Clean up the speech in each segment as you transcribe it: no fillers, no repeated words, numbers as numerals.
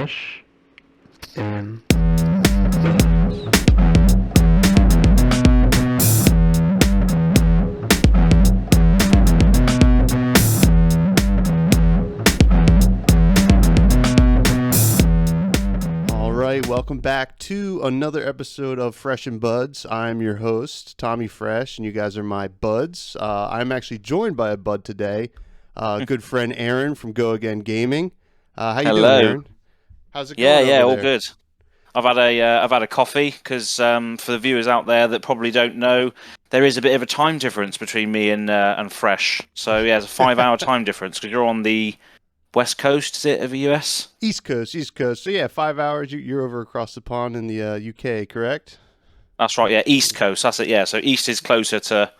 Fresh and All right, welcome back to another episode of Fresh and Buds. I'm your host, Tommy Fresh, and you guys are my buds. I'm actually joined by a bud today, good friend Aaron from Go Again Gaming. How you doing, Aaron? How's it going over all there? good. I've had a coffee because for the viewers out there that probably don't know, there is a bit of a time difference between me and Fresh. So yeah, it's a 5 hour time difference because you're on the west coast, is it, of the US? East Coast. So yeah, 5 hours. You're over across the pond in the UK, correct? That's right. Yeah, East Coast. That's it. Yeah, so East is closer to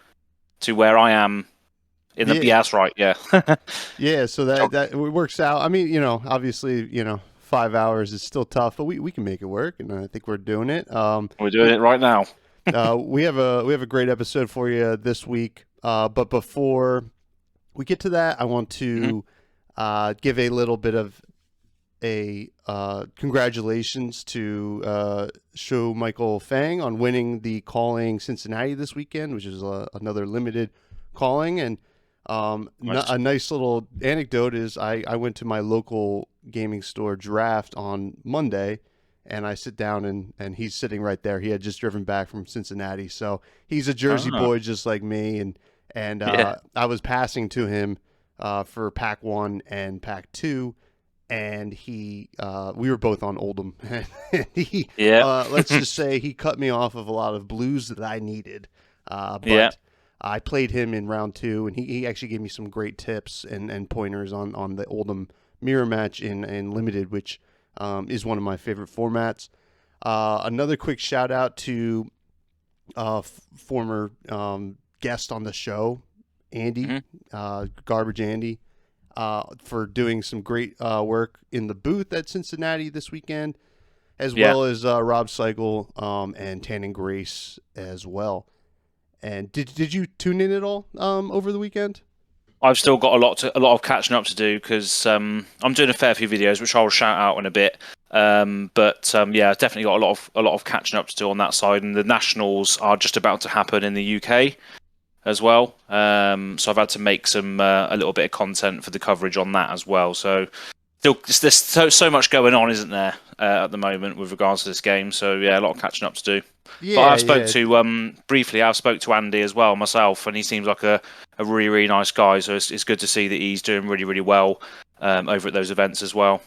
where I am. Yeah, that's right. Yeah. Yeah, so that works out. I mean, obviously, 5 hours is still tough, but we can make it work, and I think we're doing it. We're doing it right now. We have a great episode for you this week. But before we get to that, I want to give a little bit of a congratulations to Show Michael Fang on winning the Calling Cincinnati this weekend, which is another limited calling. And a nice little anecdote is I went to my local gaming store Draft on Monday, and I sit down and he's sitting right there. He had just driven back from Cincinnati, so he's a Jersey boy just like me. And I was passing to him for Pack 1 and Pack 2, and we were both on Oldham. And he, let's just say he cut me off of a lot of blues that I needed. But I played him in round 2, and he actually gave me some great tips and pointers on the Oldham mirror match in Limited, which is one of my favorite formats. Another quick shout out to former guest on the show, Andy, Garbage Andy, for doing some great work in the booth at Cincinnati this weekend, as well as Rob Seigel and Tannen Grace as well. And did you tune in at all over the weekend? I've still got a lot of catching up to do because I'm doing a fair few videos, which I'll shout out in a bit. But I've definitely got a lot of catching up to do on that side, and the nationals are just about to happen in the UK as well. So I've had to make a little bit of content for the coverage on that as well. So there's so much going on, isn't there, at the moment with regards to this game? So yeah, a lot of catching up to do. Yeah, but I've spoke to Andy as well myself, and he seems like a really, really nice guy. So it's good to see that he's doing really, really well over at those events as well.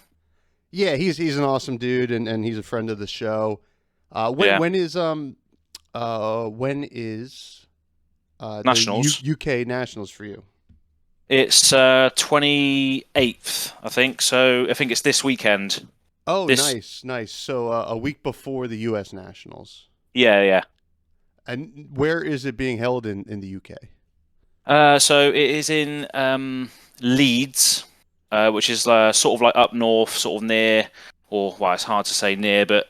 Yeah, he's an awesome dude, and he's a friend of the show. When is Nationals? the UK Nationals for you? It's 28th, I think. So I think it's this weekend. Oh, nice. So a week before the US Nationals. Yeah. And where is it being held in the UK? So it is in Leeds, which is sort of like up north, sort of near, it's hard to say near, but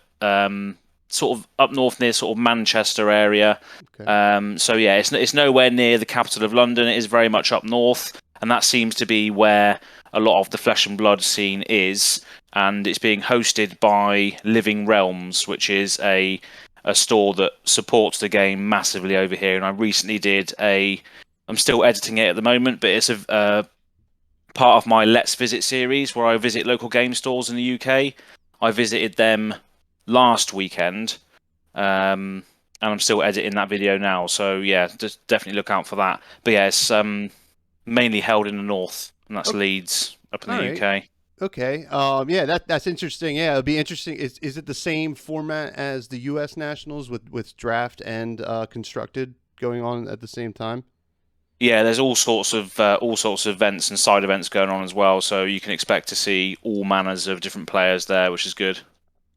sort of up north near sort of Manchester area. Okay. So yeah, it's nowhere near the capital of London. It is very much up north, and that seems to be where a lot of the Flesh and Blood scene is. And it's being hosted by Living Realms, which is a store that supports the game massively over here. And I recently I'm still editing it at the moment, but it's a part of my Let's Visit series where I visit local game stores in the UK. I visited them last weekend, and I'm still editing that video now. So yeah, just definitely look out for that. But yeah, it's mainly held in the north, and that's Leeds up in the UK. Okay. That's interesting. Yeah, it'll be interesting. Is it the same format as the U.S. Nationals with draft and constructed going on at the same time? Yeah, there's all sorts of events and side events going on as well. So you can expect to see all manners of different players there, which is good.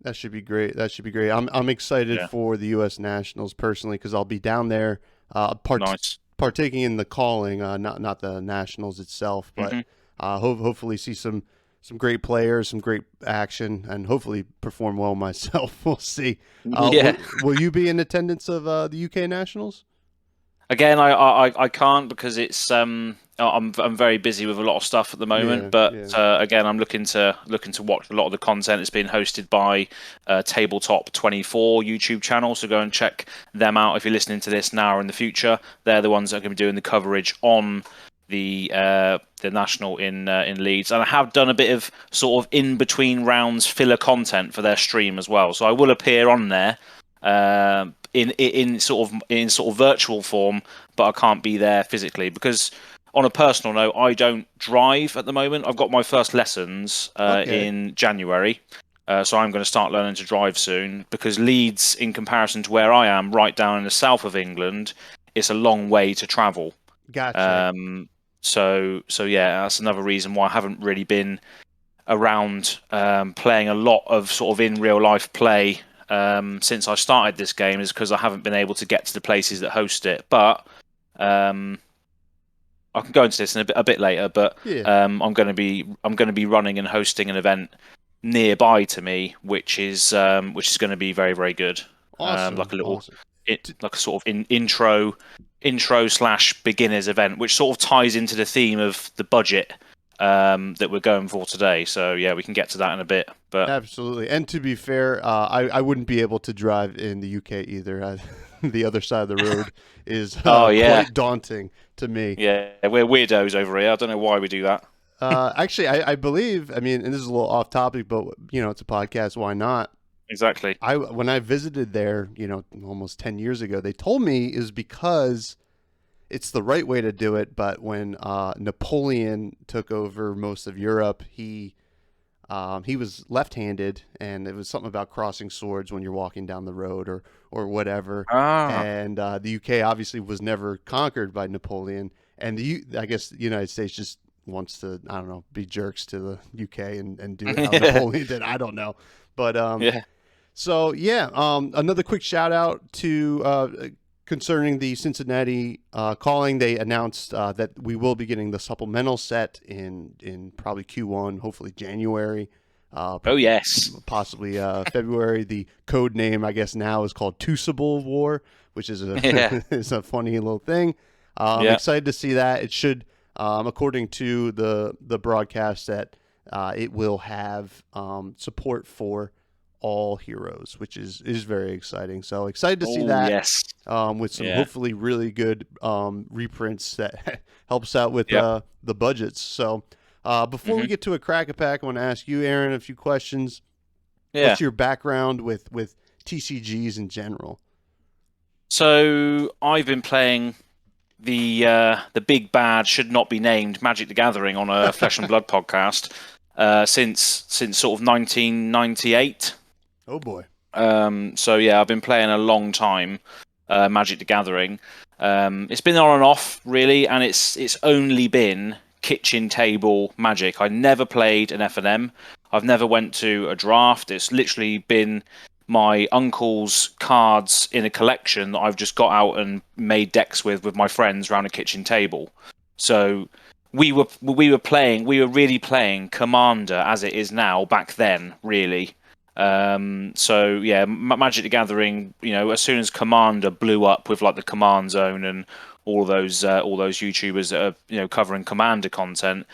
That should be great. I'm excited for the U.S. Nationals personally because I'll be down there partaking in the calling, not the Nationals itself, but hopefully see some great players, some great action, and hopefully perform well myself. We'll see. Will you be in attendance of the UK Nationals? Again, I can't because it's I'm very busy with a lot of stuff at the moment, Yeah, but yeah. again, I'm looking to watch a lot of the content that's being hosted by Tabletop 24 YouTube channel. So go and check them out if you're listening to this now or in the future. They're the ones that are going to be doing the coverage on the national in Leeds, and I have done a bit of sort of in between rounds filler content for their stream as well. So I will appear on there in sort of virtual form, but I can't be there physically because, on a personal note, I don't drive at the moment. I've got my first lessons Okay. in January. So I'm going to start learning to drive soon because Leeds, in comparison to where I am, right down in the south of England, it's a long way to travel. Gotcha. So yeah, that's another reason why I haven't really been around playing a lot of sort of in real life play since I started this game, is because I haven't been able to get to the places that host it. But um, I can go into this in a bit later. But Yeah. I'm going to be running and hosting an event nearby to me, which is going to be very, very good. Like Awesome. a little, Awesome. like a sort of intro slash beginners event, which sort of ties into the theme of the budget that we're going for today. So yeah, we can get to that in a bit. But Absolutely. And to be fair, I wouldn't be able to drive in the UK either. The other side of the road is oh yeah, quite daunting to me. yeah, we're weirdos over here. I don't know why we do that. Actually, I believe, I mean, and this is a little off topic, but, it's a podcast. Why not? Exactly. When I visited there, almost 10 years ago, they told me is because it's the right way to do it. But when Napoleon took over most of Europe, he was left-handed, and it was something about crossing swords when you're walking down the road or whatever. Ah, And the UK obviously was never conquered by Napoleon, and I guess the United States just wants to, I don't know, be jerks to the UK and do it how Napoleon did. I don't know, but yeah. so yeah, another quick shout out to concerning the Cincinnati calling. They announced that we will be getting the supplemental set in probably Q1, hopefully January. Oh yes. Possibly February. The code name, I guess, now is called Tusible War, which is Yeah. is a funny little thing. I'm Yeah. excited to see that. It should, according to the broadcast, that it will have support for all heroes, which is very exciting. So excited to see Oh that yes. with some Yeah. hopefully really good reprints that helps out with Yeah. the budgets. So before we Hmm. get to a crack a pack, I want to ask you, Aaron, a few questions. Yeah. What's your background with TCGs in general? So I've been playing the big bad should not be named Magic the Gathering on a Flesh and Blood podcast since sort of 1998. Oh boy. So yeah, I've been playing a long time Magic the Gathering. It's been on and off really, and it's only been kitchen table Magic. I never played an F&M. I've never went to a draft. It's literally been my uncle's cards in a collection that I've just got out and made decks with my friends around a kitchen table. So we were really playing Commander as it is now back then, really. So yeah, Magic the Gathering, as soon as Commander blew up with like the Command Zone and all those YouTubers that are covering Commander content,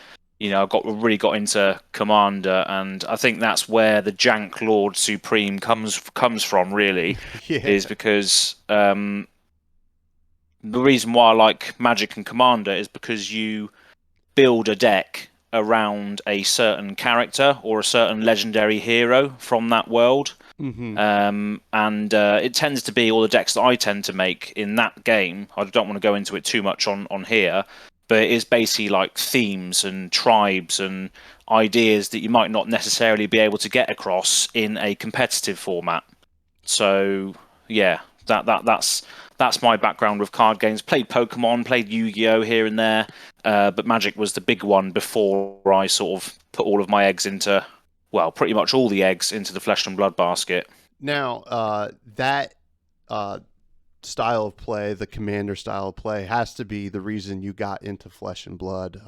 I really got into Commander, and I think that's where the Jank Lord Supreme comes from. Really, Yeah. is because the reason why I like Magic and Commander is because you build a deck around a certain character or a certain legendary hero from that world. Mm-hmm. And it tends to be all the decks that I tend to make in that game. I don't want to go into it too much on here, but it is basically like themes and tribes and ideas that you might not necessarily be able to get across in a competitive format. So yeah, that's my background with card games. Played Pokemon, played Yu-Gi-Oh here and there, but Magic was the big one before I sort of put all of my eggs into, well, pretty much all the eggs into the Flesh and Blood basket. Now, that style of play, the Commander style of play, has to be the reason you got into Flesh and Blood,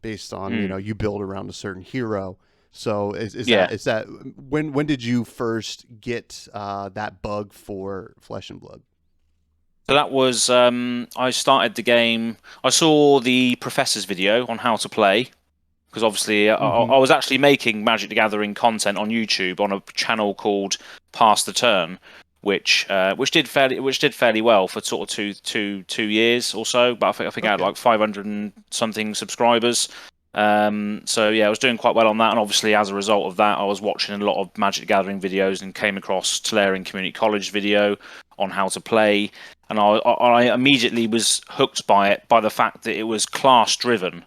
based on you build around a certain hero. So Yeah. is that when did you first get that bug for Flesh and Blood? So that was I started the game. I saw the professor's video on how to play because obviously I was actually making Magic the Gathering content on YouTube on a channel called Pass the Turn, which did fairly well for sort of 2 years or so. But I think I had Okay. like 500 and something subscribers. So yeah, I was doing quite well on that, and obviously as a result of that, I was watching a lot of Magic the Gathering videos and came across Tolarian Community College video on how to play, and I immediately was hooked by it by the fact that it was class driven.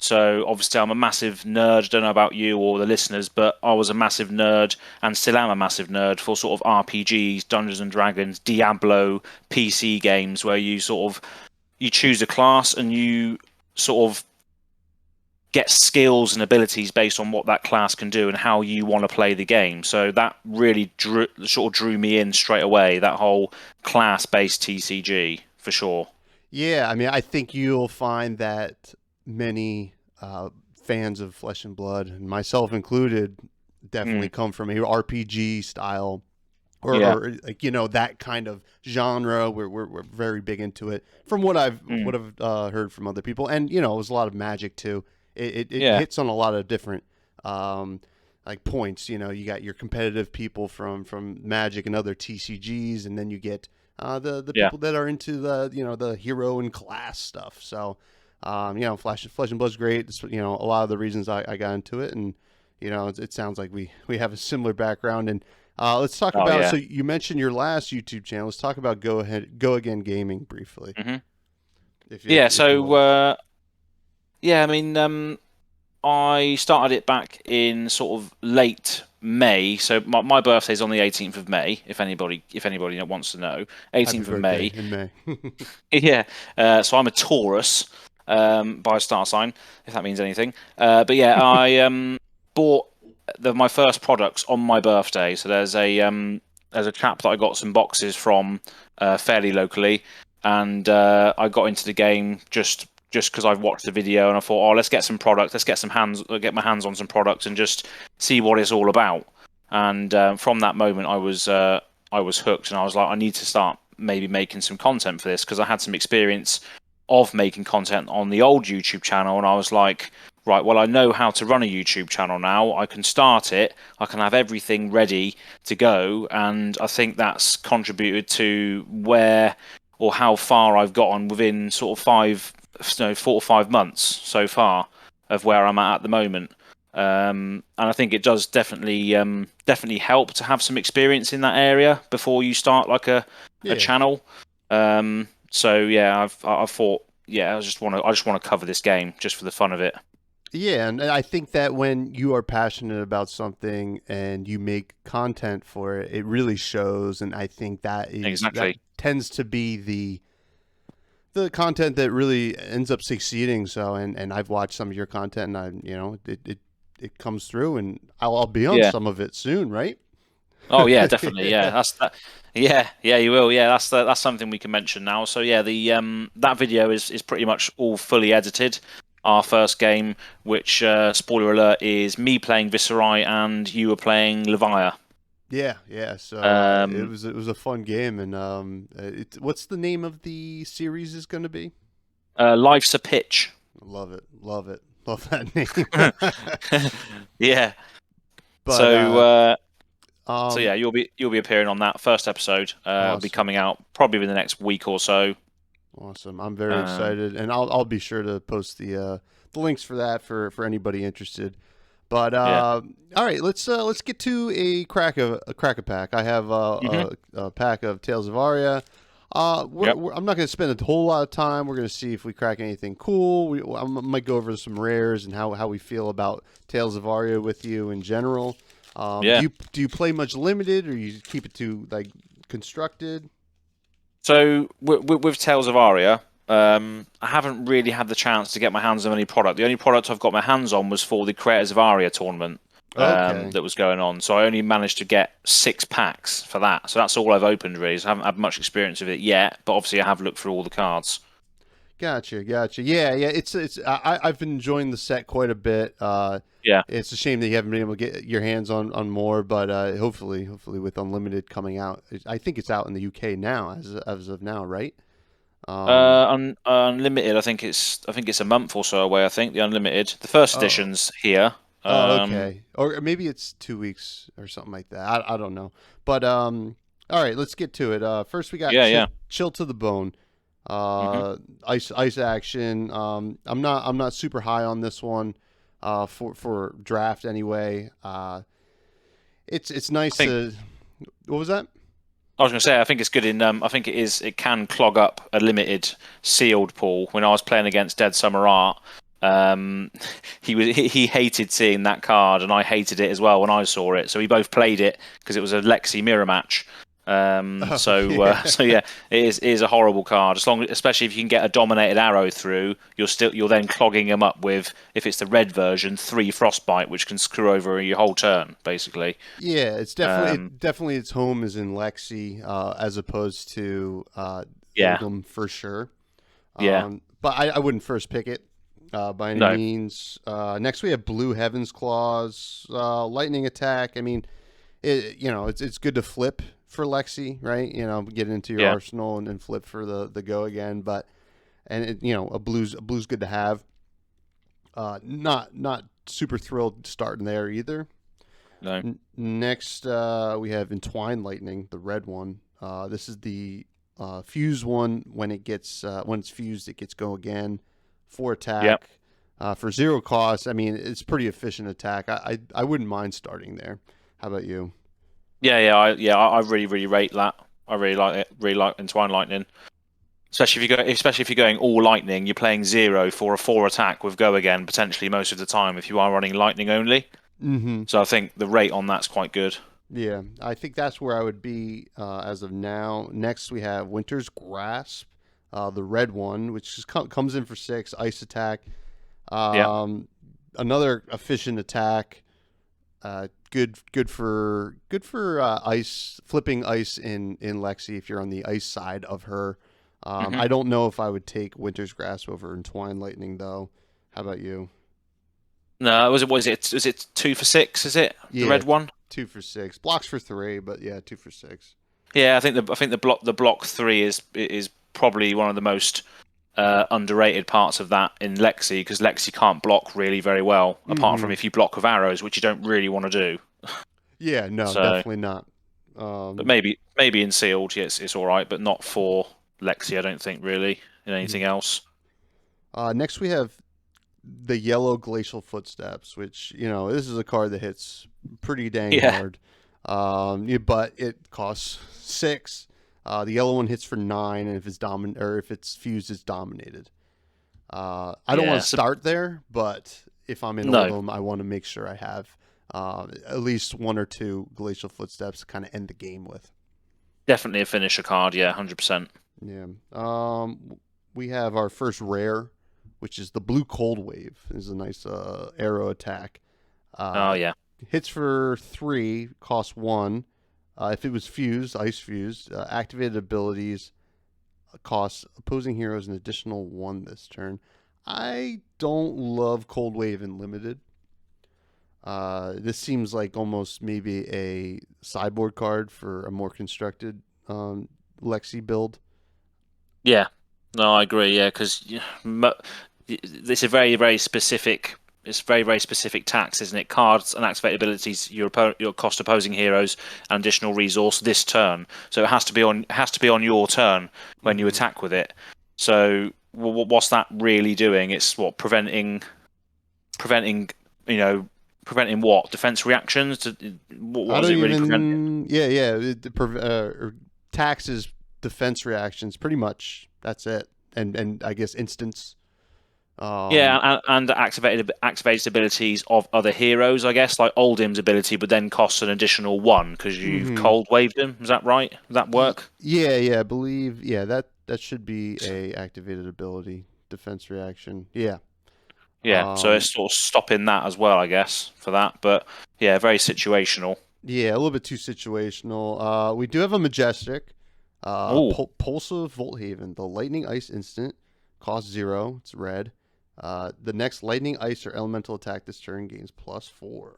So obviously I'm a massive nerd. Don't know about you or the listeners, but I was a massive nerd and still am a massive nerd for sort of RPGs, Dungeons and Dragons, Diablo, PC games where you choose a class and you sort of get skills and abilities based on what that class can do and how you want to play the game. So that really drew me in straight away. That whole class-based TCG for sure. Yeah, I mean, I think you'll find that many fans of Flesh and Blood, and myself included, definitely Mm, come from a RPG style yeah. or like that kind of genre. We're very big into it. From what I've Mm, heard from other people, and it was a lot of Magic too. It yeah. hits on a lot of different like points. You got your competitive people from Magic and other TCGs, and then you get the Yeah. people that are into the hero and class stuff. So Flesh and Blood's great. It's, a lot of the reasons I got into it, and it sounds like we have a similar background. And let's talk Oh about. yeah. So you mentioned your last YouTube channel. Let's talk about Go Again Gaming briefly, Hmm. Yeah. if you So will. yeah, I mean, I started it back in sort of late May. So my birthday's on the 18th of May. If anybody wants to know, Happy 18th of birthday May. in May. Yeah. So I'm a Taurus by star sign, if that means anything. But yeah, I bought my first products on my birthday. So there's a chap that I got some boxes from fairly locally, and I got into the game just because I've watched the video and I thought, oh, let's get some product, get my hands on some products and just see what it's all about. And from that moment, I was hooked, and I was like, I need to start maybe making some content for this because I had some experience of making content on the old YouTube channel, and I was like, right, well, I know how to run a YouTube channel now. I can start it. I can have everything ready to go, and I think that's contributed to where or how far I've gotten within sort of 4 or 5 months so far of where I'm at the moment. And I think it does definitely help to have some experience in that area before you start like a Yeah. channel. So yeah, I thought, yeah, I just want to cover this game just for the fun of it. Yeah, and I think that when you are passionate about something and you make content for it, it really shows. And I think that Exactly. tends to be the content that really ends up succeeding. So, and I've watched some of your content, and it comes through, and I'll be on Yeah. some of it soon, right? Oh yeah, definitely. Yeah, Yeah. that's that. Yeah, yeah, you will. Yeah, that's something we can mention now. So yeah, the that video is pretty much all fully edited. Our first game, which spoiler alert, is me playing Viserai and you were playing Levia. Yeah, yeah. So Um, it was a fun game, and what's the name of the series is going to be? Life's a pitch. Love it, love that name. Yeah. But So so yeah, um, you'll be appearing on that first episode. Will be awesome, coming out probably within the next week or so. awesome. I'm very Um, excited, and I'll be sure to post the links for that for anybody interested. But yeah. all right, let's get to a crack a pack. I have Hmm. a pack of Tales of Aria. Yep. I'm not going to spend a whole lot of time. We're going to see if we crack anything cool. I might go over some rares and how we feel about Tales of Aria with you in general. Yeah. Do you play much limited, or you keep it to like constructed? So with Tales of Aria, I haven't really had the chance to get my hands on any product. The only product I've got my hands on was for the Creators of Aria tournament Okay. that was going on. So I only managed to get 6 packs for that. So that's all I've opened really. So I haven't had much experience with it yet, but obviously I have looked through all the cards. Gotcha. Yeah. I've been enjoying the set quite a bit. Yeah. It's a shame that you haven't been able to get your hands on more, but hopefully with Unlimited coming out, I think it's out in the UK now as of now, right? Unlimited. I think it's a month or so away. I think the Unlimited. The first Oh. edition's here. Oh, okay. Or maybe it's 2 weeks or something like that. I don't know. But all right, let's get to it. First we got Yeah, yeah. chill to the bone. Hmm. Ice action. I'm not super high on this one. For draft anyway. It's I nice think to. What was that? I was going to say I think it's good in. I think it is. It can clog up a limited sealed pool. When I was playing against Dead Summer Art, um, he hated seeing that card, and I hated it as well when I saw it. So we both played it because it was a Lexi mirror match. Oh So yeah. so yeah, it is a horrible card. Especially if you can get a dominated arrow through, you're then clogging him up with, if it's the red version, 3 frostbite, which can screw over your whole turn basically. Yeah, it's Um, definitely its home is in Lexi, as opposed to yeah, Oldham for sure. yeah, But I wouldn't first pick it by any no, means. Next we have Blue Heaven's Claws, lightning attack. I mean, it's good to flip for Lexi, right? Get it into your yeah. arsenal and then flip for the go again. But a blue's good to have. Not super thrilled starting there either. No. Next, we have Entwine Lightning, the red one. This is the fuse one. When it's fused, it gets go again, 4 Yep. attack, for 0 cost. I mean, it's pretty efficient attack. I wouldn't mind starting there. How about you? I really really rate that. I really like it. Really like Entwine Lightning. Especially if you're going all lightning, you're playing 0 for a 4 attack with go again potentially most of the time if you are running lightning only. Mm-hmm. So I think the rate on that's quite good. Yeah, I think that's where I would be as of now. Next, we have Winter's Grasp, the red one, which comes in for 6 ice attack. Yeah. Another efficient attack. Good for ice flipping ice in Lexi if you're on the ice side of her. Hmm. I don't know if I would take Winter's Grasp over Entwine Lightning though. How about you? No, was it 2 for 6? Is it the Yeah, red one? 2 for 6, blocks for 3, but yeah, 2 for 6. Yeah, I think the block 3 is probably one of the most underrated parts of that in Lexi, because Lexi can't block really very well, apart from Mm-hmm. if you block with arrows, which you don't really want to do. Yeah, no, So, definitely not. but Um, maybe in sealed, yes, it's all right, but not for Lexi. I don't think really in anything mhm. else. Next, we have the yellow Glacial Footsteps, which this is a card that hits pretty dang Yeah, hard. But it costs 6. The yellow one hits for 9, and if it's if it's fused, it's dominated. I don't want yeah. to So start there, but if I'm in no, Oldham, I want to make sure I have at least 1 or 2 Glacial Footsteps to kind of end the game with. definitely a finisher card. Yeah, 100%. Yeah. We have our first rare, which is the Blue Cold Wave. This is a nice arrow attack. Oh Uh, yeah. hits for 3, costs 1. If it was fused, ice fused, activated abilities costs opposing heroes an additional 1 this turn. I don't love Cold Wave in limited. This seems like almost maybe a sideboard card for a more constructed Lexi build. Yeah, no, I agree. Yeah, because it's a very, very specific. It's very, very specific tax, isn't it? Cards and activate abilities. Your cost opposing heroes and additional resource this turn. So it has to be on your turn when you Hmm. attack with it. So what's that really doing? It's preventing you know preventing what defense reactions. What I does don't it really prevent? even. Yeah. Taxes, defense reactions, pretty much. That's it. And I guess instance. Um. Yeah, and activated abilities of other heroes, I guess, like Oldhim's ability, but then costs an additional 1 because you've Hmm. cold waved him. Is that right? Does that work? Yeah. I believe. Yeah. That should be a activated ability defense reaction. Yeah. Yeah, so Um. it's sort of stopping that as well, I guess, for that. But yeah, very situational. Yeah. A little bit too situational. We do have a majestic. Oh, Pulse of Volthaven, the lightning ice instant. cost 0. It's red. The next lightning, ice, or elemental attack this turn gains +4.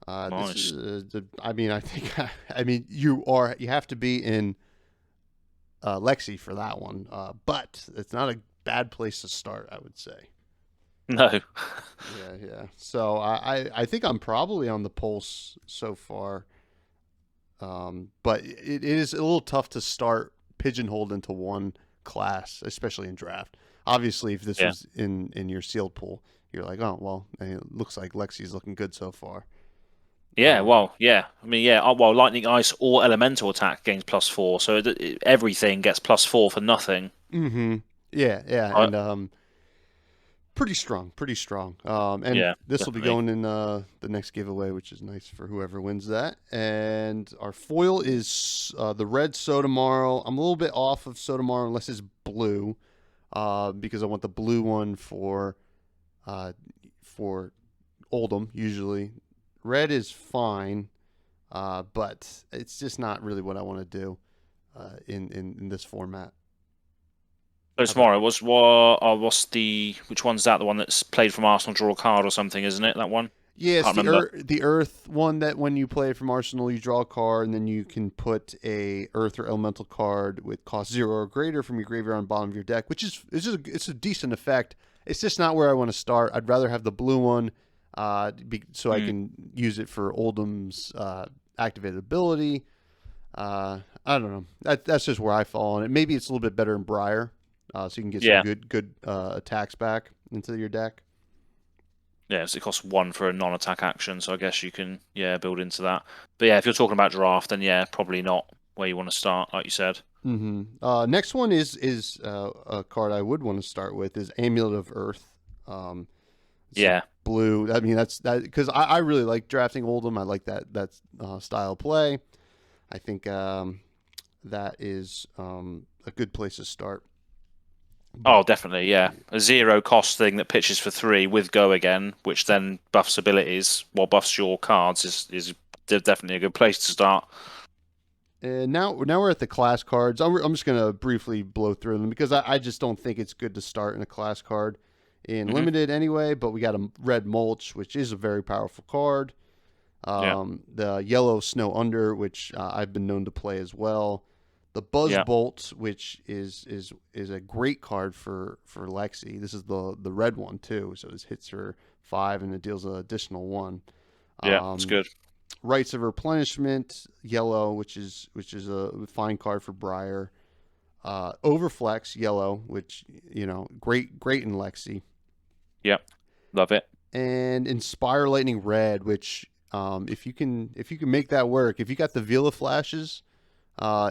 Nice. This is, I mean, I think, I mean, you have to be in Lexi for that one, but it's not a bad place to start, I would say. No. Yeah. So I think I'm probably on the pulse so far, but it is a little tough to start pigeonholed into one class, especially in draft. Obviously, if this Yeah. was in your sealed pool, you're like, oh well, it looks like Lexi's looking good so far. Yeah, well, yeah. I mean, yeah. Well, lightning, ice, or elemental attack gains +4, so everything gets +4 for nothing. Mm-hmm. Yeah, I, and pretty strong. And yeah, this will be definitely. going in the next giveaway, which is nice for whoever wins that. And our foil is the red Sotomaro. I'm a little bit off of Sotomaro unless it's blue, because I want the blue one for Oldham usually. Red is fine, but it's just not really what I want to do in this format. So tomorrow, which one's that? The one that's played from Arsenal, draw a card or something, isn't it? That one? Yeah, it's Can't remember. the Earth one that when you play from Arsenal, you draw a card, and then you can put a Earth or Elemental card with cost 0 or greater from your graveyard on the bottom of your deck, which is it's a decent effect. It's just not where I want to start. I'd rather have the blue one, so I can use it for Oldham's activated ability. I don't know. That's just where I fall on it. Maybe it's a little bit better in Briar, so you can get some good attacks back into your deck. Yeah, so it costs 1 for a non-attack action, so I guess you can build into that. But yeah, if you're talking about draft, then yeah, probably not where you want to start, like you said. Mm-hmm. Next one is a card I would want to start with is Amulet of Earth. Yeah, blue. I mean that's because I really like drafting Oldham. I like that style of play. I think that is a good place to start. Oh, definitely, yeah. A 0 cost thing that pitches for 3 with go again, which then buffs abilities while buffs your cards is definitely a good place to start. And now we're at the class cards. I'm just gonna briefly blow through them because I just don't think it's good to start in a class card in limited anyway. But we got a red mulch, which is a very powerful card. The yellow snow under, which I've been known to play as well. The Buzz Bolt, which is a great card for Lexi. This is the red one too, so this hits her 5 and it deals an additional 1. Yeah, it's good. Rites of Replenishment, yellow, which is a fine card for Briar. Overflex, yellow, which great in Lexi. Yep, love it. And Inspire Lightning, red, which if you can make that work, if you got the Vila flashes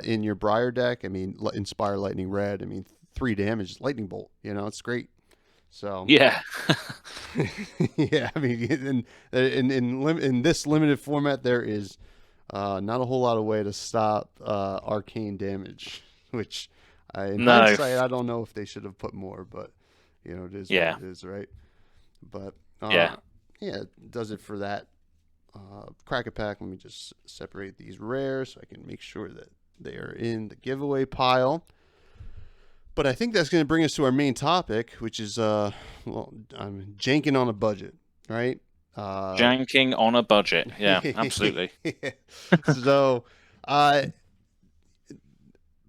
in your Briar deck, I mean, Inspire Lightning, red. I mean, 3 damage, lightning bolt. It's great. So yeah, yeah. I mean, in this limited format, there is not a whole lot of way to stop arcane damage. Which, in hindsight, I don't know if they should have put more, but it is what it is, right? But it does it for that. Crack a pack. Let me just separate these rares so I can make sure that they are in the giveaway pile. But I think that's going to bring us to our main topic, which is Jankin on a budget, right? Janking on a budget. Yeah, absolutely. So,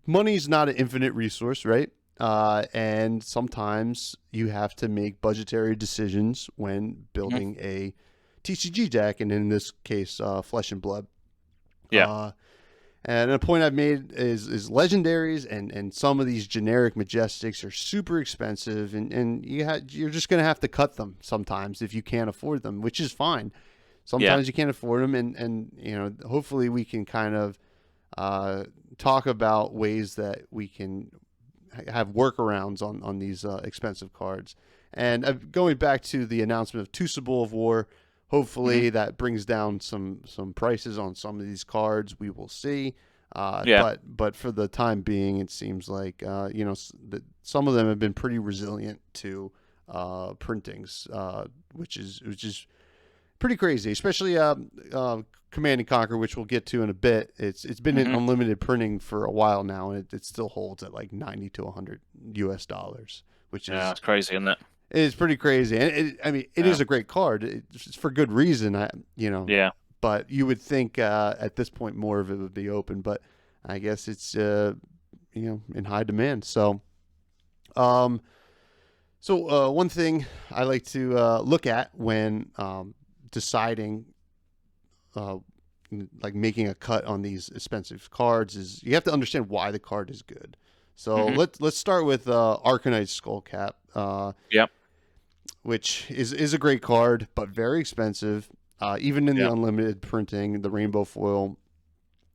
money's not an infinite resource, right? And sometimes you have to make budgetary decisions when building a TCG deck, and in this case, Flesh and Blood. Yeah. And a point I've made is legendaries and some of these generic majestics are super expensive, and you're just going to have to cut them sometimes if you can't afford them, which is fine. Sometimes you can't afford them, and hopefully we can kind of talk about ways that we can have workarounds on these expensive cards. And going back to the announcement of Two Symbol of War, hopefully that brings down some prices on some of these cards. We will see. But for the time being, it seems like some of them have been pretty resilient to printings, which is pretty crazy, especially Command and Conquer, which we'll get to in a bit. It's been in unlimited printing for a while now, and it still holds at like 90 to 100 US dollars, which is it's crazy, isn't it? it's pretty crazy. And it is a great card. It's for good reason. Yeah. But you would think at this point more of it would be open, but I guess it's in high demand. So, one thing I like to look at when deciding, like making a cut on these expensive cards, is you have to understand why the card is good. So let's start with Arcanite Skullcap. Yep. Which is a great card, but very expensive. Even in the unlimited printing, the rainbow foil.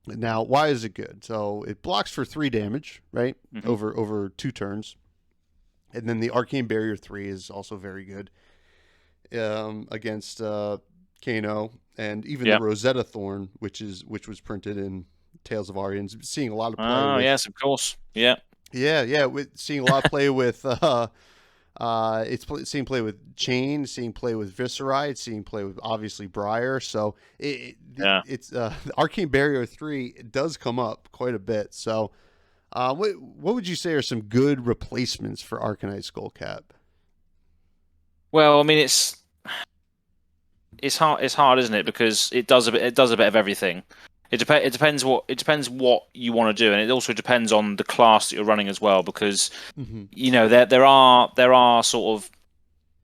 Now, why is it good? So it blocks for 3 damage, right? Over 2 turns. And then the Arcane Barrier 3 is also very good against Kano, and even the Rosetta Thorn, which was printed in Tales of Aria, and seeing a lot of play. Oh, yes, of course. Yeah. Yeah. Seeing a lot of play with. Seeing play with Chain, seeing play with Viscerite, seeing play with obviously Briar. So it's the Arcane Barrier 3 does come up quite a bit. So what would you say are some good replacements for Arcanite Skullcap? Well, I mean, it's hard, isn't it? Because it does a bit of everything. It depends what you want to do, and it also depends on the class that you're running as well. Because there are sort of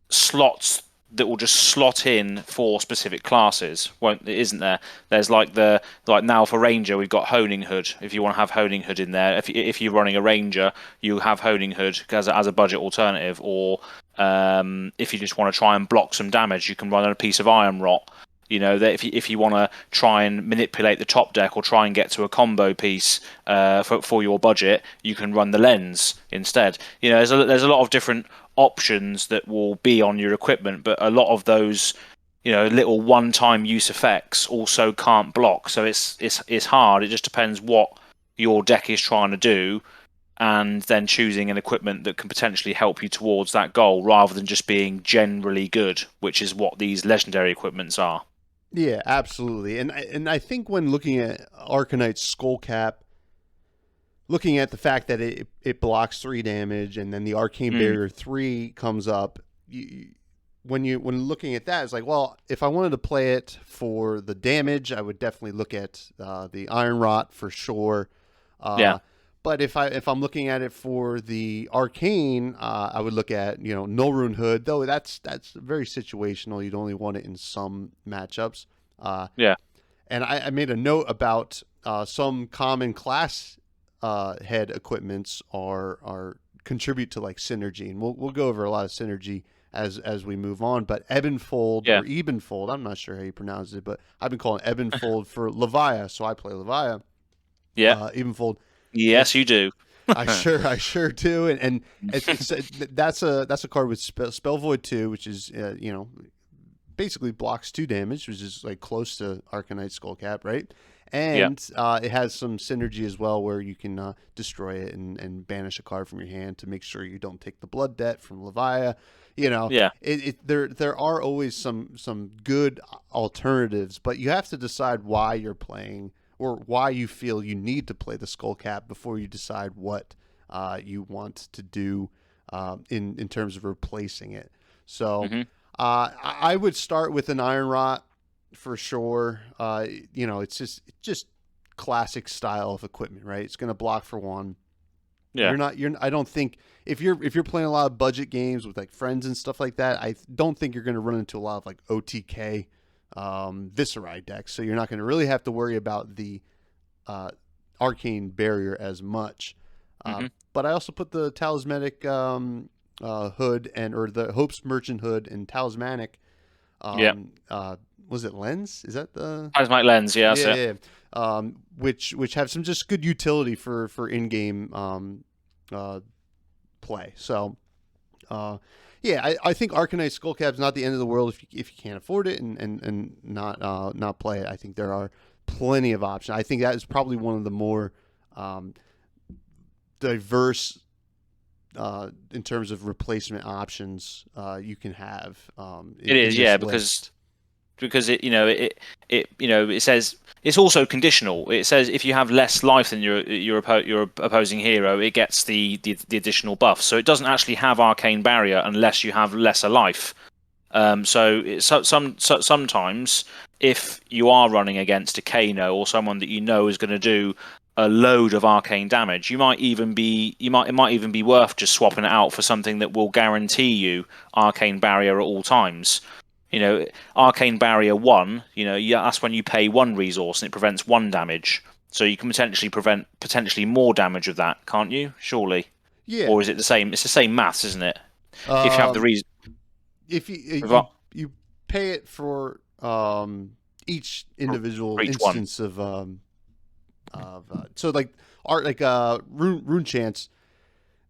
slots that will just slot in for specific classes. Isn't there? There's like now for Ranger we've got Honing Hood. If you want to have Honing Hood in there, if you're running a Ranger, you have Honing Hood as a budget alternative. Or if you just want to try and block some damage, you can run a piece of Iron Rot. That if you want to try and manipulate the top deck or try and get to a combo piece for your budget, you can run the Lens instead. There's a lot of different options that will be on your equipment, but a lot of those little one-time use effects also can't block. So it's hard. It just depends what your deck is trying to do, and then choosing an equipment that can potentially help you towards that goal, rather than just being generally good, which is what these legendary equipments are. Yeah, absolutely. And I think when looking at Arcanite Skullcap, looking at the fact that it blocks 3 damage, and then the Arcane Barrier 3 comes up, when looking at that, it's like, well, if I wanted to play it for the damage, I would definitely look at the Iron Rot for sure. But if I'm looking at it for the Arcane, I would look at Null Rune Hood, though that's very situational. You'd only want it in some matchups. And I made a note about some common class head equipments are contribute to like synergy, and we'll go over a lot of synergy as we move on. But Ebenfold or Ebenfold, I'm not sure how you pronounce it, but I've been calling Ebenfold for Levia, so I play Levia. Ebenfold. Yes, you do. I sure do, and that's a card with Spell Void 2, which is basically blocks 2 damage, which is like close to Arcanite Skullcap, right? And it has some synergy as well, where you can destroy it and banish a card from your hand to make sure you don't take the Blood Debt from Levia. There are always some good alternatives, but you have to decide why you're playing, or why you feel you need to play the Skullcap before you decide what you want to do in terms of replacing it. So I would start with an Iron Rot for sure. It's just classic style of equipment, right? It's going to block for 1. I don't think if you're playing a lot of budget games with like friends and stuff like that, I don't think you're going to run into a lot of like OTK Viscerite decks, so you're not going to really have to worry about the Arcane Barrier as much. But I also put the Talismanic Hood or the Hopes Merchant Hood and Talismanic. Was it Lens? Is that the Talismanic Lens? Yeah. Which have some just good utility for in-game play. So. I think Arcanite Skullcap is not the end of the world if you can't afford it and not play it. I think there are plenty of options. I think that is probably one of the more diverse in terms of replacement options you can have. It is, because because it says it's also conditional. It says if you have less life than your opposing hero, it gets the additional buff. So it doesn't actually have Arcane Barrier unless you have lesser life. Sometimes if you are running against a Kano or someone that you know is going to do a load of arcane damage, it might even be worth just swapping it out for something that will guarantee you Arcane Barrier at all times. Arcane Barrier 1, that's when you pay 1 resource and it prevents 1 damage. So you can potentially prevent more damage of that, can't you? Surely. Yeah. Or is it the same? It's the same maths, isn't it? If you have the reason. If you pay it for each individual instance one. So like rune chance,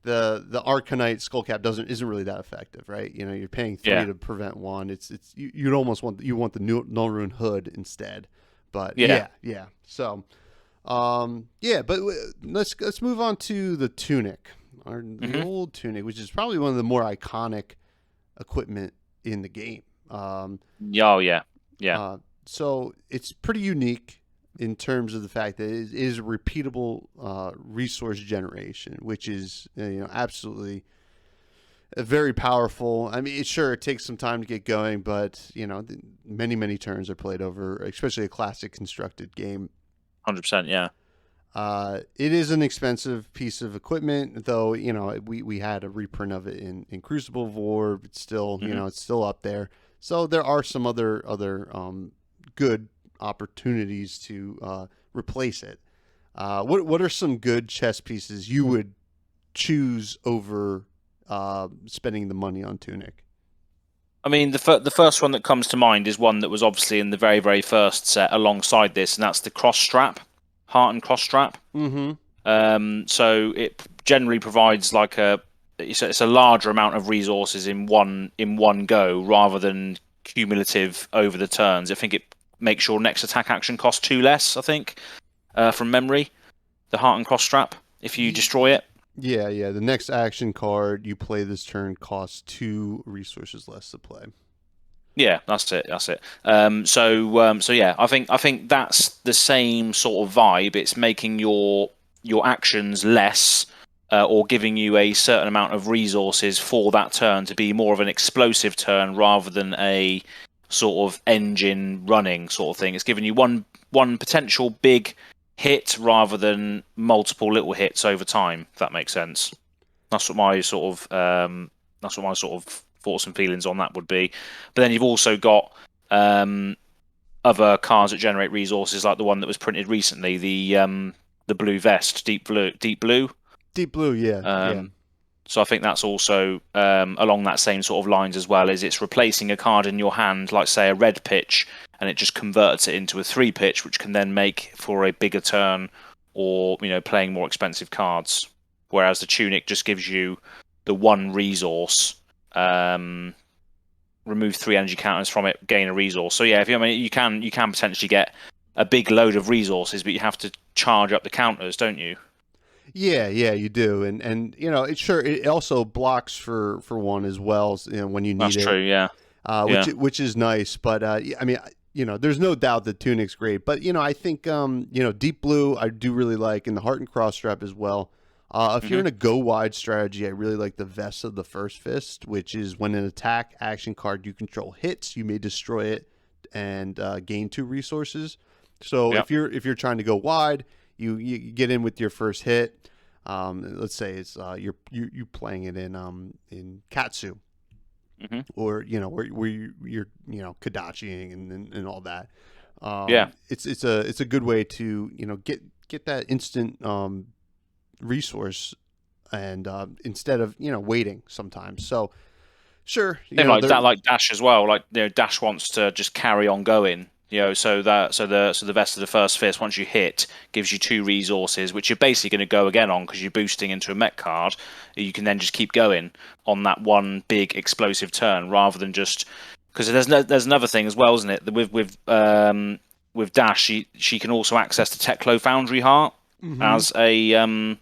the Arcanite Skullcap isn't really that effective, right? You're paying 3 to prevent 1. You'd almost want the null rune hood instead, but yeah. So but let's move on to the tunic, the old tunic, which is probably one of the more iconic equipment in the game. So it's pretty unique in terms of the fact that it is repeatable resource generation, which is absolutely very powerful. I mean, it takes some time to get going, but many turns are played over, especially a classic constructed game. 100%, yeah. It is an expensive piece of equipment, though. We had a reprint of it in Crucible of War, but still, it's still up there. So there are some other good opportunities to replace it. What are some good chess pieces you would choose over spending the money on Tunic? I mean, the first one that comes to mind is one that was obviously in the very, very first set alongside this, and that's the cross strap, heart and cross strap. Mm-hmm. So it generally provides it's a larger amount of resources in one go rather than cumulative over the turns. I think it makes your next attack action cost 2 less. I think from memory, the heart and cross strap if you destroy it. Yeah. The next action card you play this turn costs 2 resources less to play. Yeah, that's it. So yeah, I think that's the same sort of vibe. It's making your actions less, or giving you a certain amount of resources for that turn to be more of an explosive turn rather than a sort of engine running sort of thing. It's giving you one potential big hit rather than multiple little hits over time. If that makes sense. That's what my sort of thoughts and feelings on that would be. But then you've also got other cards that generate resources, like the one that was printed recently, the blue vest, deep blue. Yeah. So I think that's also along that same sort of lines as well. Is it's replacing a card in your hand, like say a red pitch, and it just converts it into a 3 pitch, which can then make for a bigger turn, or playing more expensive cards. Whereas the tunic just gives you the 1 resource. Remove 3 energy counters from it, gain a resource. So yeah, you can potentially get a big load of resources, but you have to charge up the counters, don't you? Yeah, you do, and it also blocks for 1 as well, when you need it. That's true, yeah. Which is nice, but I mean, there's no doubt that Tunic's great, but I think Deep Blue I do really like, and the Heart and Cross Strap as well. If you're in a go wide strategy, I really like the Vest of the First Fist, which is when an attack action card you control hits, you may destroy it and gain 2 resources. So if you're trying to go wide, you get in with your first hit. Let's say it's you playing it in Katsu, or where you're Kadachiing and all that. It's a good way to get that instant resource, and instead of waiting sometimes. So sure, like Dash as well. Like Dash wants to just carry on going. So the Vest of the First Fist, once you hit, gives you 2 resources, which you're basically going to go again on because you're boosting into a mech card. You can then just keep going on that 1 big explosive turn rather than just because there's another thing as well, isn't it? With Dash, she can also access the Teklo Foundry Heart as a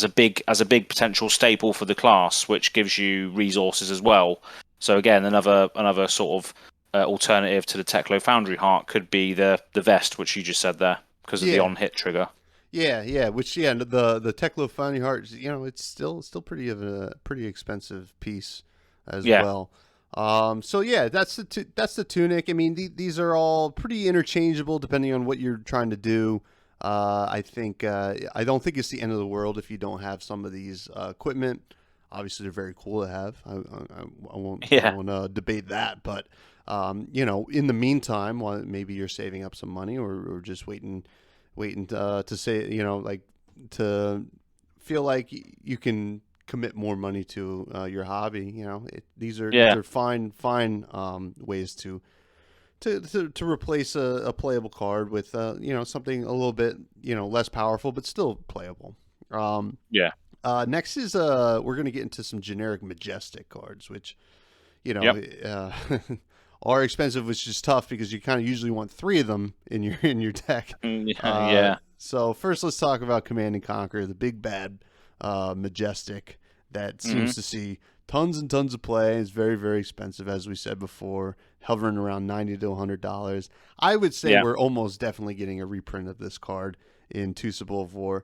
big potential staple for the class, which gives you resources as well. So again, another sort of alternative to the Teklo Foundry Heart could be the vest, which you just said there, because of the Yeah. on-hit trigger. Yeah. Which the Teklo Foundry Heart, it's still pretty expensive piece as Yeah. well. So yeah, that's the tunic. I mean, these are all pretty interchangeable depending on what you're trying to do. I think I don't think it's the end of the world if you don't have some of these equipment. Obviously, they're very cool to have. I won't debate that, but in the meantime, while maybe you're saving up some money or just waiting to say, like to feel like you can commit more money to your hobby. These are fine ways to replace a playable card with something a little bit less powerful but still playable. Yeah. Next is we're going to get into some generic Majestic cards, which are expensive, which is tough because you kind of usually want 3 of them in your deck. Yeah. So first, let's talk about Command and Conquer, the big bad Majestic that seems to see tons and tons of play. It's very, very expensive, as we said before, hovering around $90 to $100. I would say we're almost definitely getting a reprint of this card in Two Symbol of War.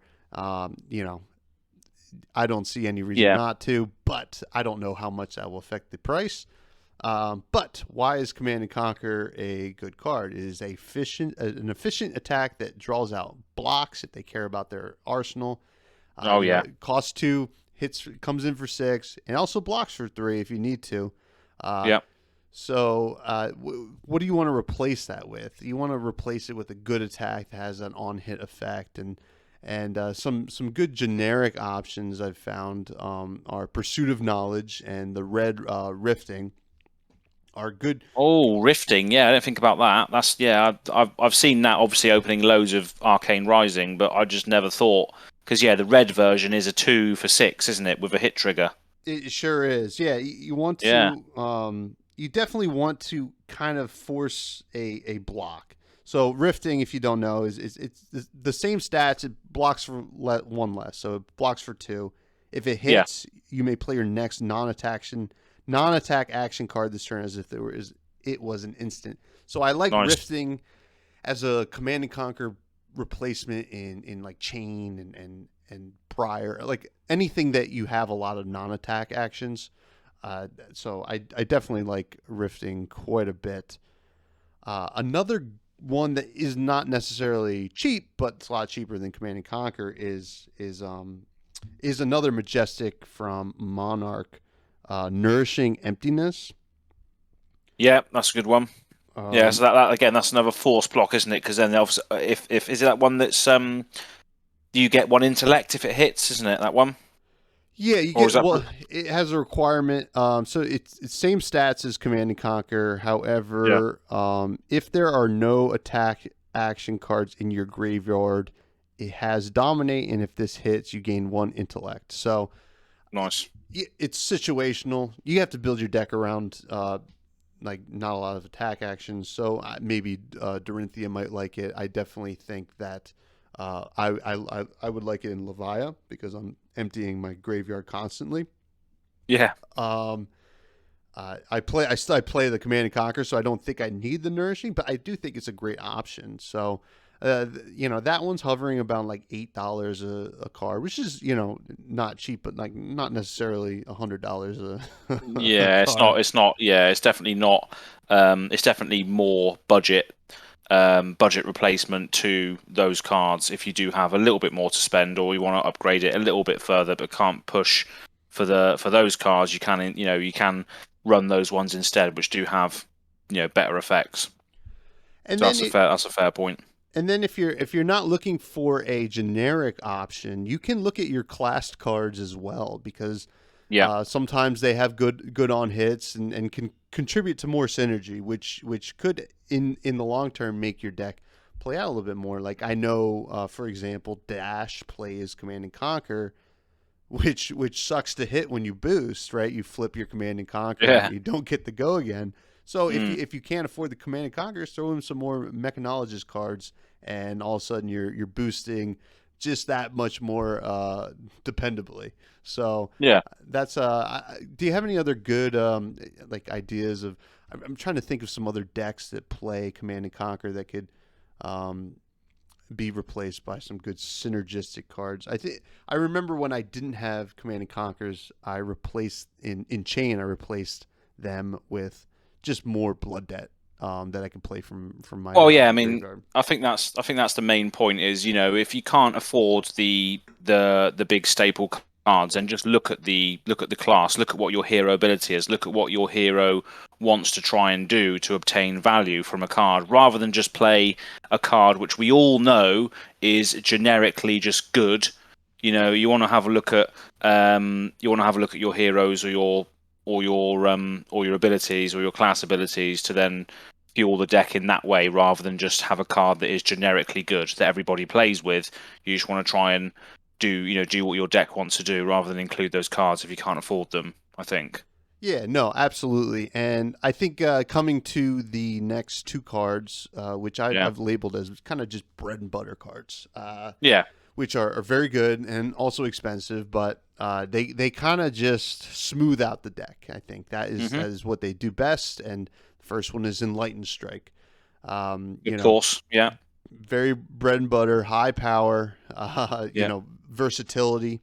I don't see any reason not to, but I don't know how much that will affect the price. But why is Command and Conquer a good card? It is an efficient attack that draws out blocks if they care about their arsenal. It costs 2, comes in for 6, and also blocks for 3 if you need to. So what do you want to replace that with? You want to replace it with a good attack that has an on-hit effect, and some good generic options I've found are Pursuit of Knowledge and the red Rifting are good. Oh, Rifting, I don't think about that. That's I've seen that obviously opening loads of Arcane Rising, but I just never thought, because the red version is a 2 for 6, isn't it, with a hit trigger? It sure is. Yeah, you want to. You definitely want to kind of force a block. So Rifting, if you don't know, is it's the same stats. It blocks for 1 less, so it blocks for 2. If it hits, you may play your next non-attack action card this turn as if it was an instant. So I like Rifting as a Command and Conquer replacement in like Chain and Prior, like anything that you have a lot of non-attack actions. So I definitely like Rifting quite a bit. Another one that is not necessarily cheap, but it's a lot cheaper than Command and Conquer is another Majestic from Monarch, Nourishing Emptiness. Yeah, that's a good one. So that again, that's another force block, isn't it? Because then obviously, if is it that one that's you get 1 intellect if it hits, isn't it, that one? Yeah, it has a requirement. So it's same stats as Command and Conquer. However, if there are no attack action cards in your graveyard, it has Dominate, and if this hits, you gain 1 intellect. So nice. It's situational. You have to build your deck around like not a lot of attack actions. So maybe Dorinthia might like it. I definitely think that I would like it in Levia because I'm emptying my graveyard constantly. Yeah. I play the Command and Conquer, so I don't think I need the Nourishing, but I do think it's a great option. So that one's hovering about like $8 a card, which is not cheap, but like not necessarily $100 a yeah, it's not. Yeah, it's definitely not. It's definitely more budget replacement to those cards if you do have a little bit more to spend, or you want to upgrade it a little bit further but can't push for those cards. You can run those ones instead, which do have better effects. And so that's a fair point. And then if you're not looking for a generic option, you can look at your classed cards as well, because sometimes they have good on hits and can contribute to more synergy, which could in the long term make your deck play out a little bit more. Like I know, for example, Dash plays Command and Conquer, which sucks to hit when you boost, right? You flip your Command and Conquer, and you don't get the go again. So if you can't afford the Command and Conquer, throw in some more Mechanologist cards, and all of a sudden you're boosting just that much more dependably. So Yeah. that's do you have any other good like ideas of? I'm trying to think of some other decks that play Command and Conquer that could um, be replaced by some good synergistic cards. I remember when I didn't have Command and Conquers, I replaced in Chain. I replaced them with just more Blood Debt that I can play from my Well, yeah, I mean, graveyard. I think that's the main point is, if you can't afford the big staple cards, then just look at the class, look at what your hero ability is, look at what your hero wants to try and do to obtain value from a card, rather than just play a card which we all know is generically just good. You want to have a look at your heroes or your abilities or your class abilities to then fuel the deck in that way, rather than just have a card that is generically good that everybody plays with. You just want to try and do what your deck wants to do, rather than include those cards if you can't afford them, I think. Yeah, no, absolutely. And I think coming to the next two cards, which Yeah. I've labeled as kind of just bread and butter cards, Yeah. which are very good and also expensive, but they kind of just smooth out the deck. I think Hmm. that is what they do best. And the first one is Enlightened Strike. Of course. Yeah. Very bread and butter, high power, Yeah. versatility.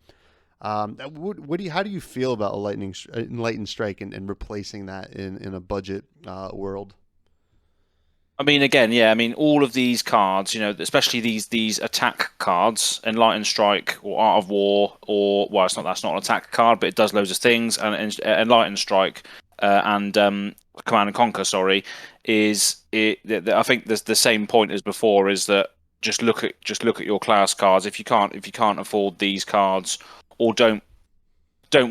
How do you feel about a Enlightened Strike and replacing that in a budget world? I mean, again, yeah. I mean, all of these cards, especially these attack cards, Enlightened Strike or Art of War, or well, that's not an attack card, but it does loads of things. And Enlightened Strike and Command and Conquer, sorry, is it? I think there's the same point as before. Is that just look at your class cards. If you can't afford these cards, or don't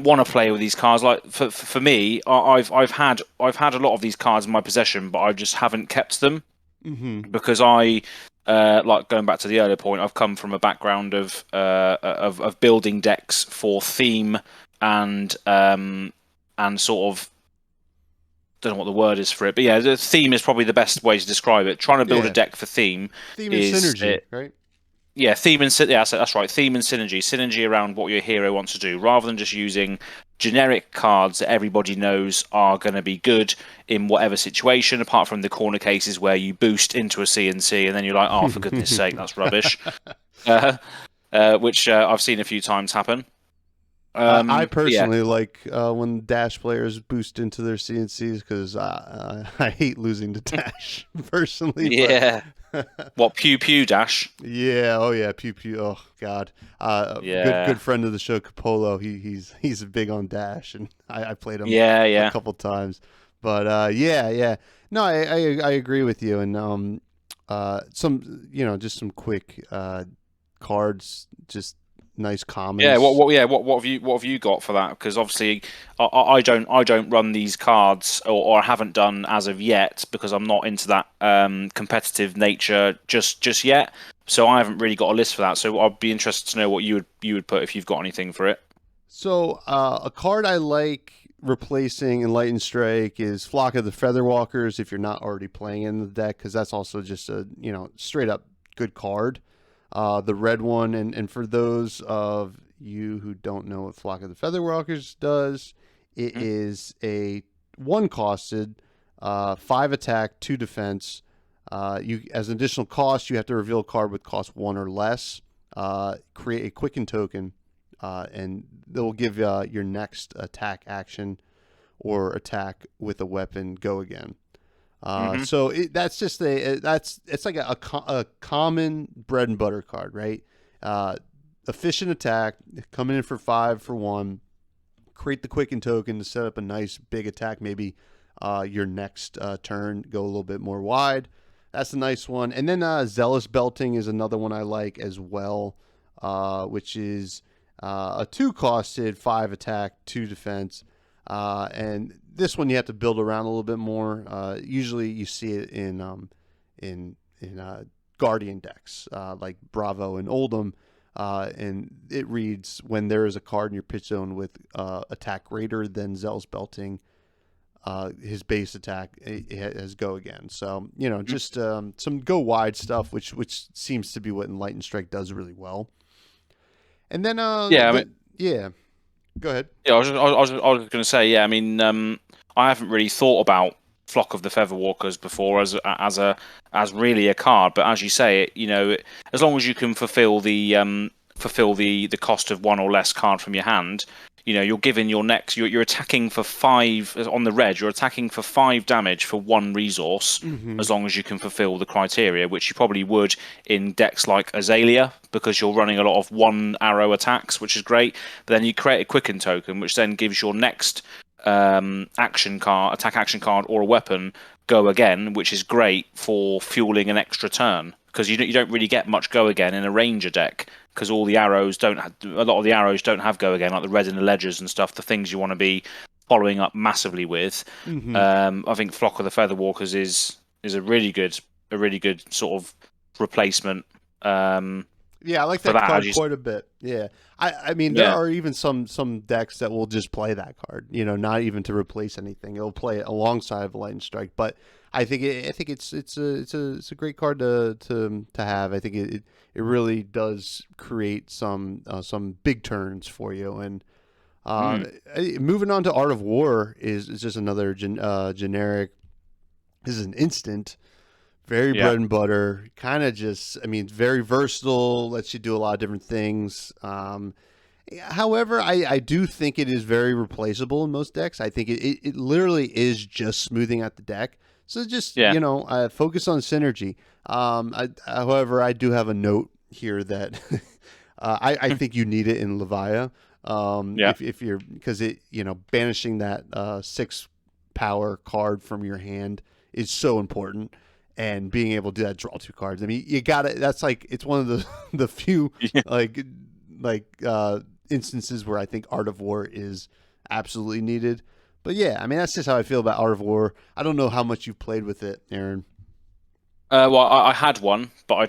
want to play with these cards. Like for me, I've had a lot of these cards in my possession, but I just haven't kept them Mm-hmm. because like going back to the earlier point, I've come from a background of building decks for theme and sort of, don't know what the word is for it, but yeah, the theme is probably the best way to describe it. Trying to build a Yeah, deck for theme theme and is synergy, right? yeah, that's right. Theme and synergy around what your hero wants to do, rather than just using generic cards that everybody knows are going to be good in whatever situation. Apart from the corner cases where you boost into a CNC and then you're like, oh, for goodness sake, that's rubbish. Uh, which I've seen a few times happen. I Yeah, personally like when Dash players boost into their CNCs because I hate losing to Dash personally. But yeah. What pew pew dash? yeah, oh yeah, pew pew. Oh God, good Yeah, friend of the show, Capolo. He's big on Dash, and I played him yeah, a yeah. couple times. But yeah. No, I agree with you, and some just some quick cards, just nice Yeah, commons. what have you got for that? Because obviously, I don't run these cards, or I haven't done as of yet, because I'm not into that competitive nature just yet. So I haven't really got a list for that. So I'd be interested to know what you would put if you've got anything for it. So a card I like replacing Enlightened Strike is Flock of the Featherwalkers if you're not already playing in the deck, because that's also just a straight up good card. The red one, and for those of you who don't know what Flock of the Featherwalkers does, it Mhm. is a one costed, 5 attack, 2 defense. You as an additional cost, you have to reveal a card with cost 1 or less. Create a quicken token, and they'll give your next attack action or attack with a weapon go again. Mhm. So that's just it's like a common bread and butter card, right? Efficient attack, coming in for 5 for 1. Create the quicken token to set up a nice big attack. Maybe your next turn go a little bit more wide. That's a nice one. And then Zealous Belting is another one I like as well, which is a 2 costed, 5 attack, 2 defense. And this one you have to build around a little bit more. Usually you see it in Guardian decks like Bravo and Oldham. And it reads, when there is a card in your pitch zone with attack greater than Zealous Belting, his base attack has go again. So just some go wide stuff, which seems to be what Enlightened Strike does really well. And then Yeah, I mean, yeah, go ahead. yeah, I was going to say, yeah. I mean, I haven't really thought about Flock of the Featherwalkers before as really a card, but as you say, as long as you can fulfill the cost of one or less card from your hand, you're giving your next. You're attacking for 5 on the red. You're attacking for 5 damage for 1 resource, Mm-hmm. as long as you can fulfill the criteria, which you probably would in decks like Azalea, because you're running a lot of 1 arrow attacks, which is great. But then you create a quicken token, which then gives your next attack action card, or a weapon go again, which is great for fueling an extra turn, because you don't really get much go again in a ranger deck, because all the arrows don't have, a lot of the arrows don't have go again, like the red in the ledgers and stuff, the things you want to be following up massively with. Mm-hmm. I think Flock of the Featherwalkers is a really good sort of replacement. Yeah, I like For that that, card quite a bit. Yeah. I mean, there yeah. are even some decks that will just play that card, not even to replace anything. It'll play it alongside of Lightning Strike, but I think it's a great card to have. I think it really does create some big turns for you. And Mm, moving on to Art of War is just another generic. This is an instant. Very yeah. bread and butter, kind of just, I mean, very versatile, lets you do a lot of different things. However, I do think it is very replaceable in most decks. I think it literally is just smoothing out the deck. So just, Yeah. focus on synergy. However, I do have a note here that I think you need it in Levia. Yeah. If you're, because banishing that 6 power card from your hand is so important, and being able to do that, draw 2 cards. I mean, you got it. That's like, it's one of the few Yeah. like instances where I think Art of War is absolutely needed. But yeah, I mean, that's just how I feel about Art of War. I don't know how much you've played with it, Aaron. Well, I had one, but I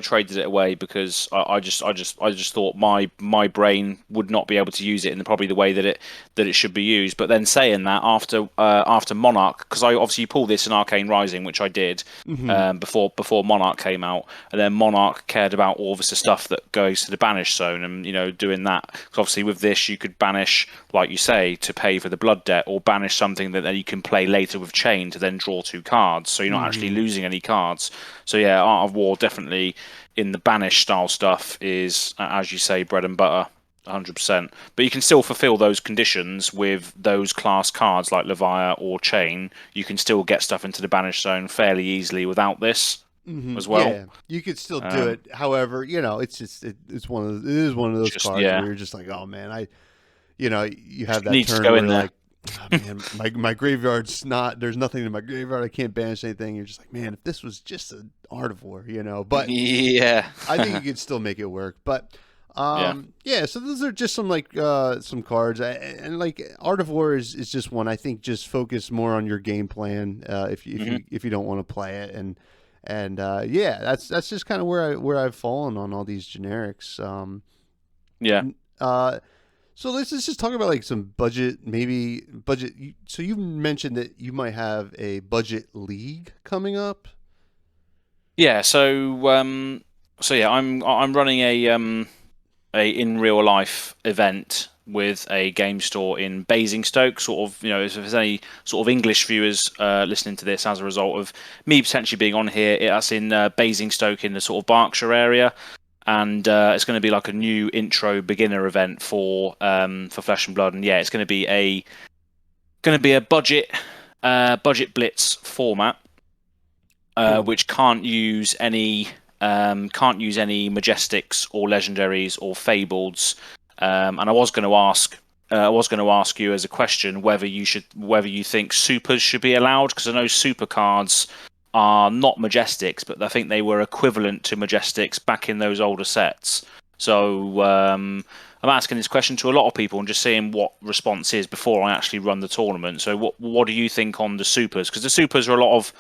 traded it away because I just thought my brain would not be able to use it in probably the way that it should be used. But then saying that, after Monarch, because I obviously pulled this in Arcane Rising, which I did Mm-hmm. before Monarch came out, and then Monarch cared about all this stuff that goes to the banish zone, and doing that. Because obviously with this you could banish, like you say, to pay for the blood debt, or banish something that then you can play later with Chain to then draw 2 cards, so you're not actually Mm-hmm. losing any cards. So yeah, Art of War definitely in the banish style stuff is, as you say, bread and butter, 100%. But you can still fulfill those conditions with those class cards like Levia or Chain. You can still get stuff into the banish zone fairly easily without this Mm-hmm. as well. Yeah, you could still do Um, it. However, it's just it's it is one of those just cards yeah, where you're just like, oh man, you have just that needs to turn go where in you're there. like, oh man, my graveyard's not. There's nothing in my graveyard. I can't banish anything. You're just like, man, if this was just an Art of War, But Yeah, I think you could still make it work. But yeah. yeah. So those are just some some cards, and like Art of War is just one. I think just focus more on your game plan Hmm. if you don't want to play it, and yeah, that's just kind of where I've fallen on all these generics. Yeah. Uh, so let's just talk about like some budget. So you mentioned that you might have a budget league coming up. Yeah, so yeah, I'm running a in real life event with a game store in Basingstoke. Sort of, if there's any sort of English viewers listening to this as a result of me potentially being on here, that's in Basingstoke in the sort of Berkshire area, and it's going to be like a new intro beginner event for Flesh and Blood, and yeah, it's going to be a budget blitz format, Cool. which can't use any majestics or legendaries or fableds. And I was going to ask you as a question whether you think supers should be allowed, because I know super cards are not majestics, but I think they were equivalent to majestics back in those older sets. So I'm asking this question to a lot of people and just seeing what response is before I actually run the tournament. So what do you think on the supers? Because the supers are a lot of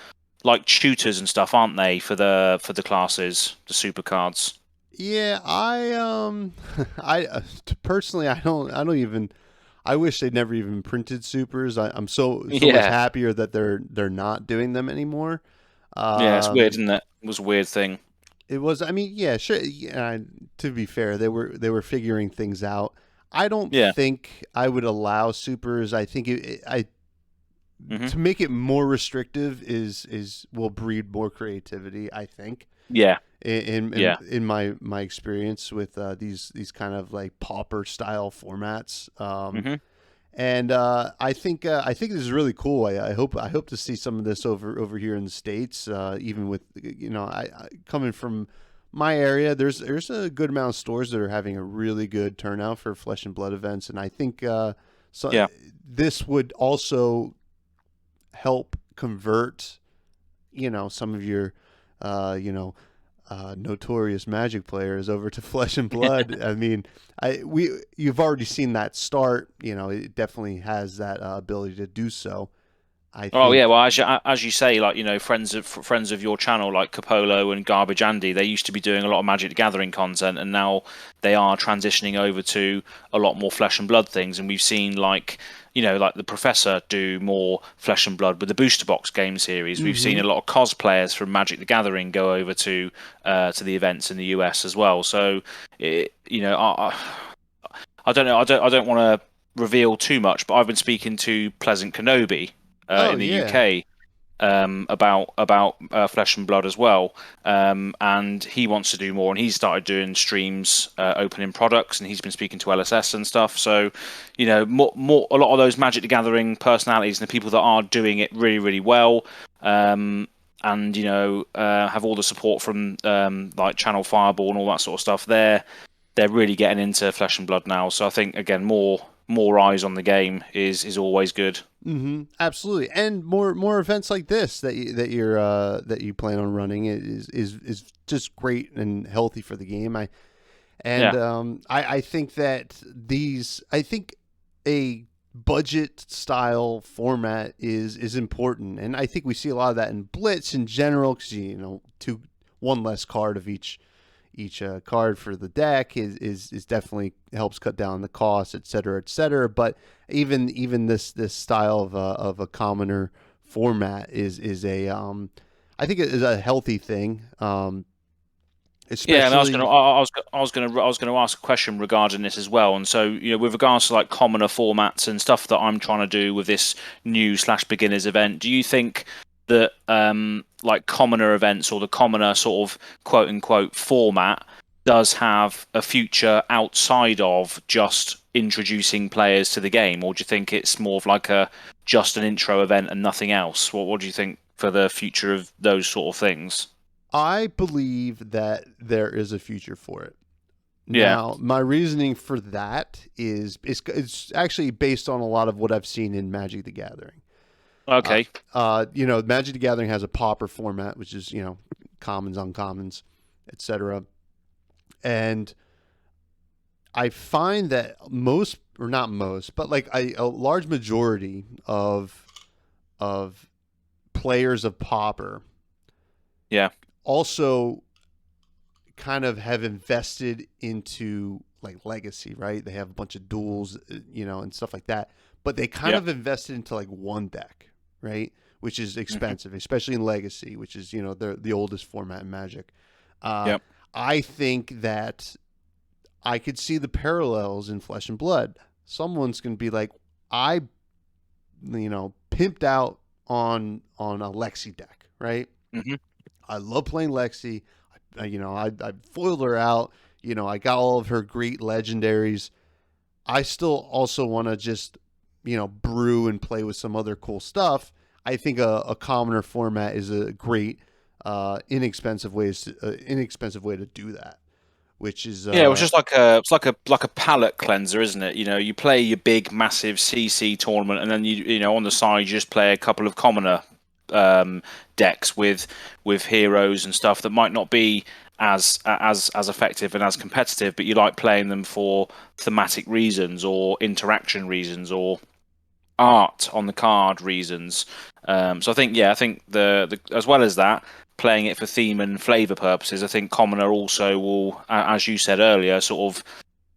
like tutors and stuff, aren't they, for the classes, the super cards? Yeah, I personally, I don't even. I wish they'd never even printed supers. I'm so much Yeah, happier that they're not doing them anymore. yeah, it's weird, Um, isn't it? It was a weird thing. It was. I mean, yeah, sure. Yeah, to be fair, they were figuring things out. I don't Yeah. think I would allow supers. I think I Hmm. to make it more restrictive is will breed more creativity. I think Yeah. in Yeah. my experience with these kind of like pauper style formats. Hmm. And I think this is really cool. I hope to see some of this over here in the states. Even with I coming from my area, there's a good amount of stores that are having a really good turnout for Flesh and Blood events, and I think so. Yeah. This would also help convert some of your uh, you know notorious Magic players over to Flesh and Blood. I mean, you've already seen that start. It definitely has that ability to do so. I Oh yeah, think. well as you say, like friends of your channel like Capolo and Garbage Andy, they used to be doing a lot of Magic the Gathering content, and now they are transitioning over to a lot more Flesh and Blood things. And we've seen like the Professor do more Flesh and Blood with the Booster Box game series. We've seen Hmm. a lot of cosplayers from Magic the Gathering go over to the events in the US as well. So I don't know. I don't want to reveal too much, but I've been speaking to Pleasant Kenobi Oh in the yeah. UK about Flesh and Blood as well, and he wants to do more, and he's started doing streams opening products, and he's been speaking to LSS and stuff. So, a lot of those Magic the Gathering personalities and the people that are doing it really, really well. And have all the support from like Channel Fireball and all that sort of stuff. They're really getting into Flesh and Blood now. So I think again, more eyes on the game is always good. Absolutely, and more events like this that you plan on running is just great and healthy for the game. Yeah, I think that I think a budget style format is important, and I think we see a lot of that in Blitz in general because one less card of each card for the deck is definitely helps cut down the cost, et cetera, et cetera. But even this style of a commoner format is a I think it is a healthy thing, yeah. And I was gonna, especially. I was gonna ask a question regarding this as well. And so, with regards to like commoner formats and stuff that I'm trying to do with this new slash beginners event, do you think that like commoner events or the commoner sort of quote unquote format does have a future outside of just introducing players to the game, or do you think it's more of like a just an intro event and nothing else? What do you think for the future of those sort of things? I believe that there is a future for it. Yeah. Now, my reasoning for that is it's actually based on a lot of what I've seen in Magic the Gathering. Uh, Okay. Magic the Gathering has a pauper format, which is commons, uncommons, etc. And I find that most, or not most, but like a large majority of players of pauper Yeah. also kind of have invested into like legacy, right? They have a bunch of duels, and stuff like that. But they kind Yeah. of invested into like one deck, right? Which is Hmm. expensive, especially in legacy, which is the oldest format in Magic. Uh, Yeah. I think that I could see the parallels in Flesh and Blood. Someone's gonna be like, I, pimped out on a Lexi deck, right? Hmm. I love playing Lexi. I foiled her out. I got all of her great legendaries. I still also want to just, brew and play with some other cool stuff. I think a commoner format is a great, inexpensive way to do that. Which is, Yeah, it was just like a palette cleanser, isn't it? You play your big, massive CC tournament, and then on the side you just play a couple of commoner um, decks with heroes and stuff that might not be as effective and as competitive, but you like playing them for thematic reasons or interaction reasons or art on the card reasons. So I think the as well as that, playing it for theme and flavor purposes, I think Commoner also will, as you said earlier, sort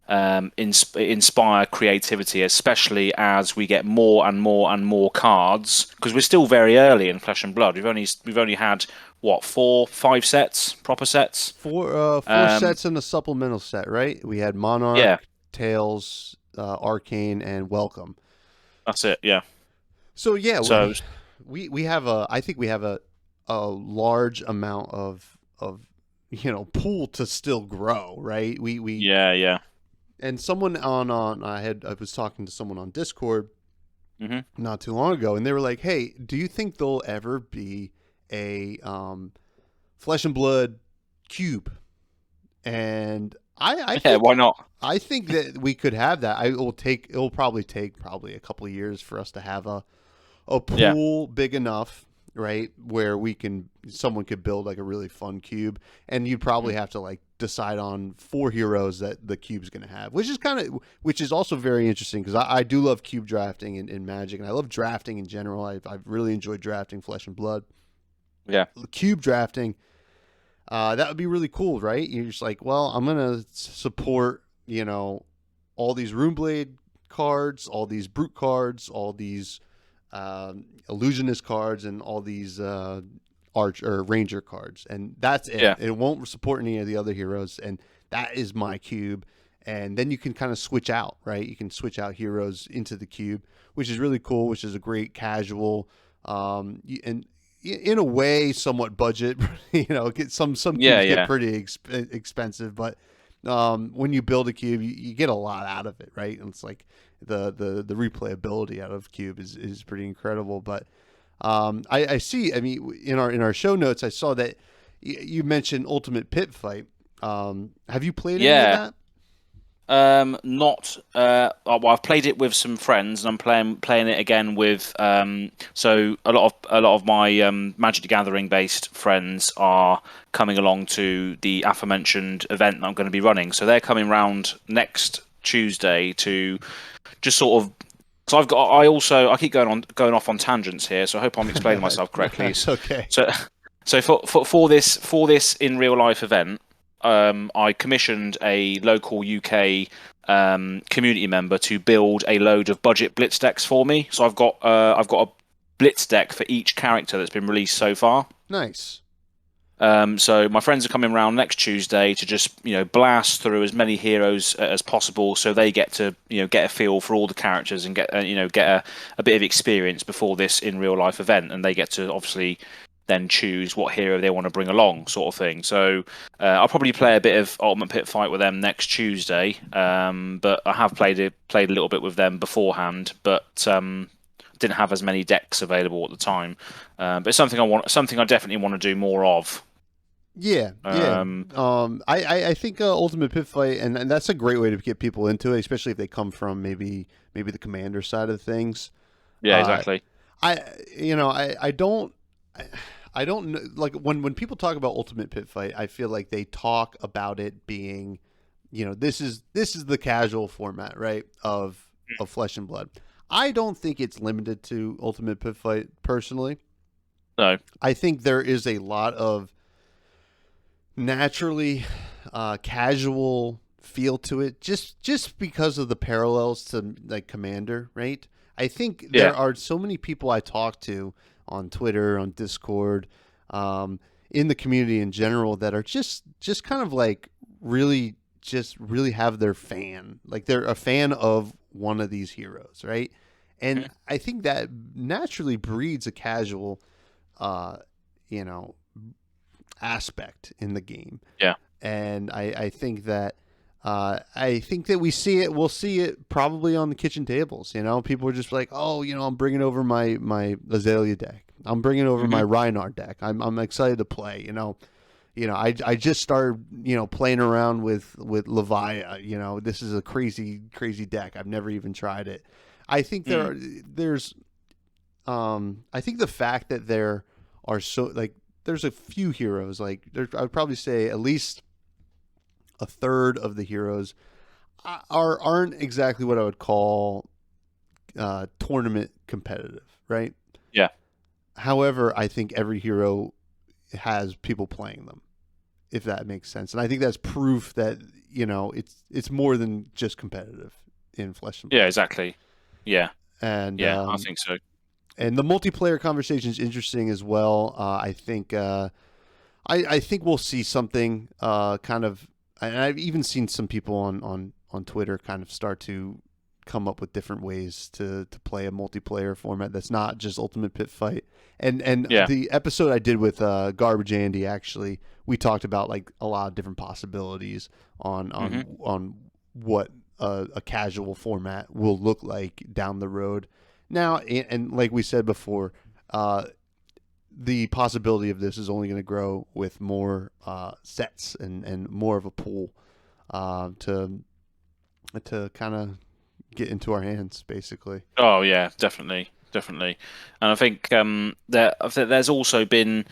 of inspire creativity, especially as we get more and more and more cards. Because we're still very early in Flesh and Blood. We've only had what, 4, 5 sets, proper sets. Four sets and a supplemental set, right? We had Yeah, Monarch, Tales, Arcane, and Welcome. that's it. Yeah. So yeah, So we have a I think we have a large amount of pool to still grow, right? We yeah, yeah. and someone on I was talking to someone on Discord Hmm. not too long ago, and they were like, "Hey, do you think there'll ever be a Flesh and Blood cube?" And Yeah, why not? I think that we could have that. It'll probably take a couple of years for us to have a Yeah. pool big enough, right, where someone could build like a really fun cube, and you'd probably Mm. have to like decide on 4 heroes that the cube's going to have, which is also very interesting because I do love cube drafting in Magic, and I love drafting in general. I've really enjoyed drafting Flesh and Blood. Yeah. Cube drafting, that would be really cool, right? You're just like, well, I'm gonna support, all these Runeblade cards, all these Brute cards, all these Illusionist cards, and all these Arch or Ranger cards, and that's it. Yeah. It won't support any of the other heroes, and that is my cube. And then you can kind of switch out, right? You can switch out heroes into the cube, which is really cool. Which is a great casual, and in a way somewhat budget. Some Yeah, cubes get yeah. pretty expensive, but when you build a cube, you get a lot out of it, right? And it's like the replayability out of cube is pretty incredible. But I see. I mean, in our show notes, I saw that you mentioned Ultimate Pit Fight. Have you played any of Yeah. that? Not. Well, I've played it with some friends, and I'm playing it again with. So a lot of my Magic the Gathering based friends are coming along to the aforementioned event that I'm going to be running. So they're coming round next Tuesday to just sort of. So I keep going off on tangents here. So I hope I'm explaining myself correctly. That's okay. So for this in real life event. I commissioned a local UK community member to build a load of budget blitz decks for me. So I've got a blitz deck for each character that's been released so far. Nice. So my friends are coming around next Tuesday to just blast through as many heroes as possible, so they get to get a feel for all the characters and get a bit of experience before this in real life event, and they get to obviously then choose what hero they want to bring along, sort of thing. So I'll probably play a bit of Ultimate Pit Fight with them next Tuesday. But I have played a little bit with them beforehand, but didn't have as many decks available at the time. But it's something I definitely want to do more of. Yeah, yeah. I think Ultimate Pit Fight, and that's a great way to get people into it, especially if they come from maybe the commander side of things. Yeah, exactly. I don't know, like when people talk about Ultimate Pit Fight, I feel like they talk about it being, this is the casual format, right, of Flesh and Blood. I don't think it's limited to Ultimate Pit Fight personally. No. I think there is a lot of naturally casual feel to it, just because of the parallels to like Commander, right? I think there are so many people I talk to on Twitter, on Discord, in the community in general that are just kind of like really have their fan, like they're a fan of one of these heroes, right? And I think that naturally breeds a casual, aspect in the game. Yeah. And I think that we'll see it probably on the kitchen tables. People are just like, oh, I'm bringing over my Azalea deck. I'm bringing over my Rhinar deck. I'm excited to play. I just started playing around with Levia. This is a crazy deck. I've never even tried it. I think there's I think the fact that there are there's a few heroes, I would probably say at least a third of the heroes aren't exactly what I would call tournament competitive, right? Yeah. However, I think every hero has people playing them, if that makes sense. And I think that's proof that, it's more than just competitive in Flesh and Blood. Yeah, exactly. Yeah. And I think so. And the multiplayer conversation is interesting as well. I think I think we'll see something kind of, and I've even seen some people on Twitter kind of start to come up with different ways to play a multiplayer format that's not just Ultimate Pit Fight. And Yeah. the episode I did with Garbage Andy, actually, we talked about like a lot of different possibilities on what a casual format will look like down the road. Now, and like we said before, the possibility of this is only going to grow with more sets and more of a pool to kind of get into our hands, basically. Oh yeah, definitely, definitely. And I think there's also been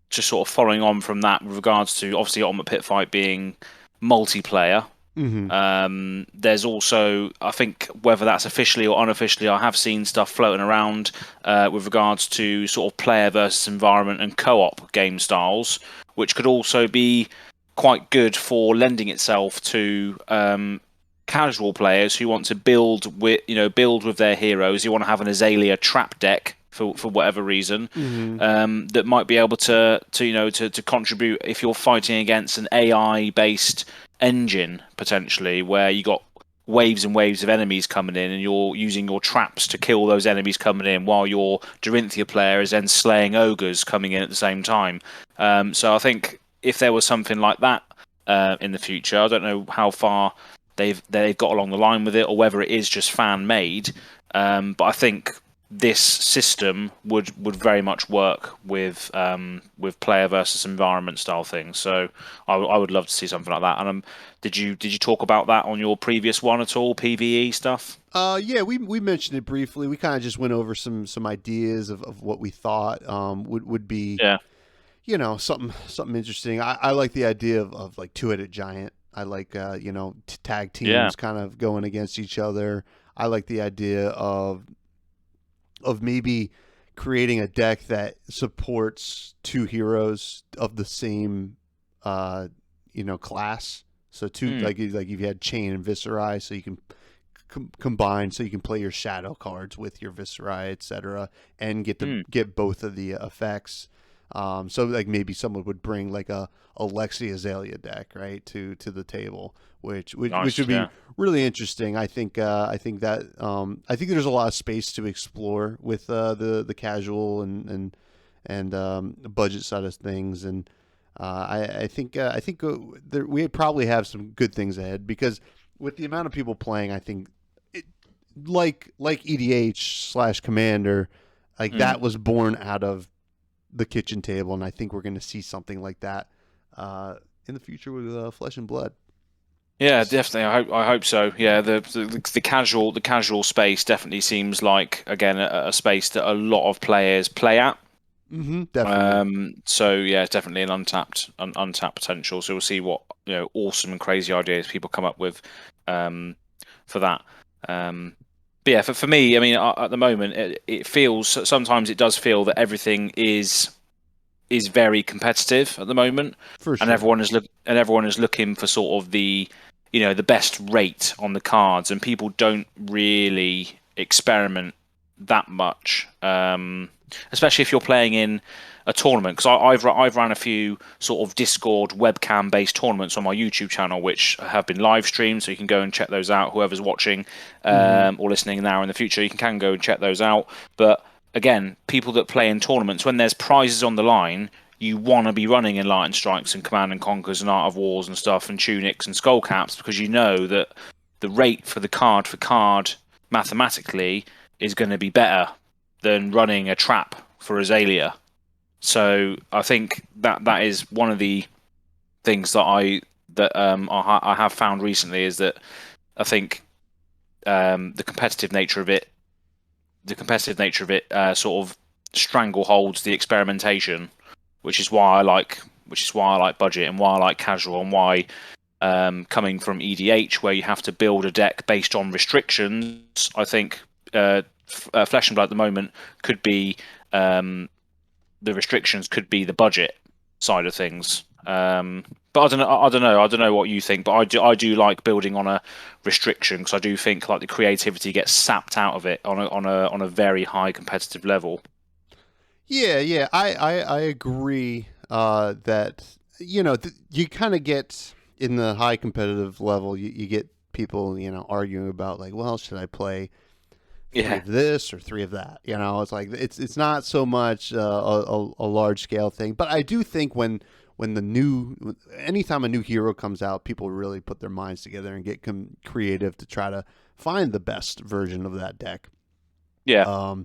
just sort of following on from that with regards to obviously Ultimate Pit Fight being multiplayer. There's also, I think, whether that's officially or unofficially, I have seen stuff floating around with regards to sort of player versus environment and co-op game styles, which could also be quite good for lending itself to casual players who want to build with their heroes. You want to have an Azalea trap deck for whatever reason, that might be able to contribute if you're fighting against an AI based engine, potentially, where you got waves and waves of enemies coming in and you're using your traps to kill those enemies coming in, while your Dorinthia player is then slaying ogres coming in at the same time. So I think if there was something like that in the future, I don't know how far they've got along the line with it, or whether it is just fan made, but I think this system would very much work with player versus environment style things. So I would love to see something like that. And did you talk about that on your previous one at all, PvE stuff? Yeah, we mentioned it briefly. We kind of just went over some ideas of what we thought would be, Yeah. something interesting. I like the idea of like two-headed giant. I like tag teams kind of going against each other. I like the idea of maybe creating a deck that supports two heroes of the same class. So like you've had Chain and Viscerai, so you can combine, so you can play your shadow cards with your Viscerai, etc., and get both of the effects. So like maybe someone would bring like a Lexi Azalea deck, right, to the table, which would be really interesting. I think that I think there's a lot of space to explore with the casual and budget side of things, and I think we probably have some good things ahead, because with the amount of people playing, I think like EDH / Commander, like that was born out of the kitchen table, and I think we're going to see something like that in the future with Flesh and Blood. Yeah, definitely. I hope so. Yeah, the casual space definitely seems like, again, a space that a lot of players play at. Definitely. So yeah, it's definitely an untapped potential. So we'll see what awesome and crazy ideas people come up with for that. But yeah, for me, I mean, at the moment, it feels, sometimes it does feel that everything is very competitive at the moment, For sure. and everyone is looking for sort of the the best rate on the cards, and people don't really experiment that much, especially if you're playing in a tournament. Because I've ran a few sort of Discord webcam based tournaments on my YouTube channel, which have been live streamed, so you can go and check those out. Whoever's watching or listening now in the future, you can go and check those out. But again, people that play in tournaments, when there's prizes on the line, you want to be running Enlightened Strikes and Command and Conquers and Art of Wars and stuff, and Tunics and Skullcaps, because you know that the rate for the card mathematically is going to be better than running a trap for Azalea. So I think that is one of the things that I have found recently, is that I think the competitive nature of it sort of strangleholds the experimentation, which is why I like budget, and why I like casual, and why coming from EDH, where you have to build a deck based on restrictions, I think Flesh and Blood at the moment could be the restrictions could be the budget side of things. But I don't know what you think, but I do like building on a restriction, because I do think like the creativity gets sapped out of it on a very high competitive level. Yeah, I agree. that you kind of get in the high competitive level. You get people arguing about like, well, should I play three Yeah. of this or three of that? It's like it's not so much a large scale thing, but I do think anytime a new hero comes out, people really put their minds together and get creative to try to find the best version of that deck. Yeah.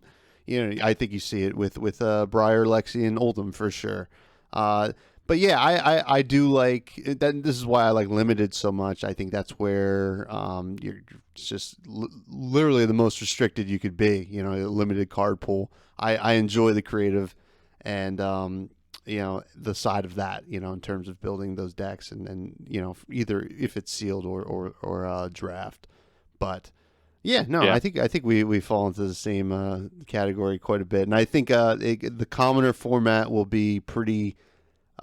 I think you see it with Briar, Lexi, and Oldham for sure. But yeah, I do like that. This is why I like limited so much. I think that's where you're just literally the most restricted you could be. A limited card pool. I enjoy the creative and the side of that. In terms of building those decks and either if it's sealed or draft. But yeah, no, Yeah. I think we fall into the same category quite a bit, and I think the commoner format will be pretty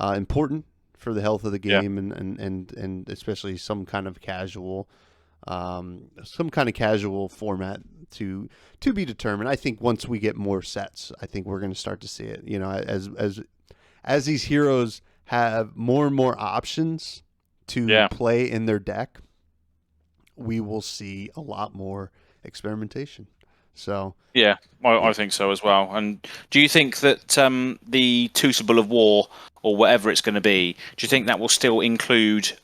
important for the health of the Yeah. game, and especially some kind of casual format to be determined. I think once we get more sets, I think we're going to start to see it. As these heroes have more and more options to play in their deck, we will see a lot more experimentation. So Yeah, I think so as well. And do you think that the Crucible of War, or whatever it's going to be, do you think that will still include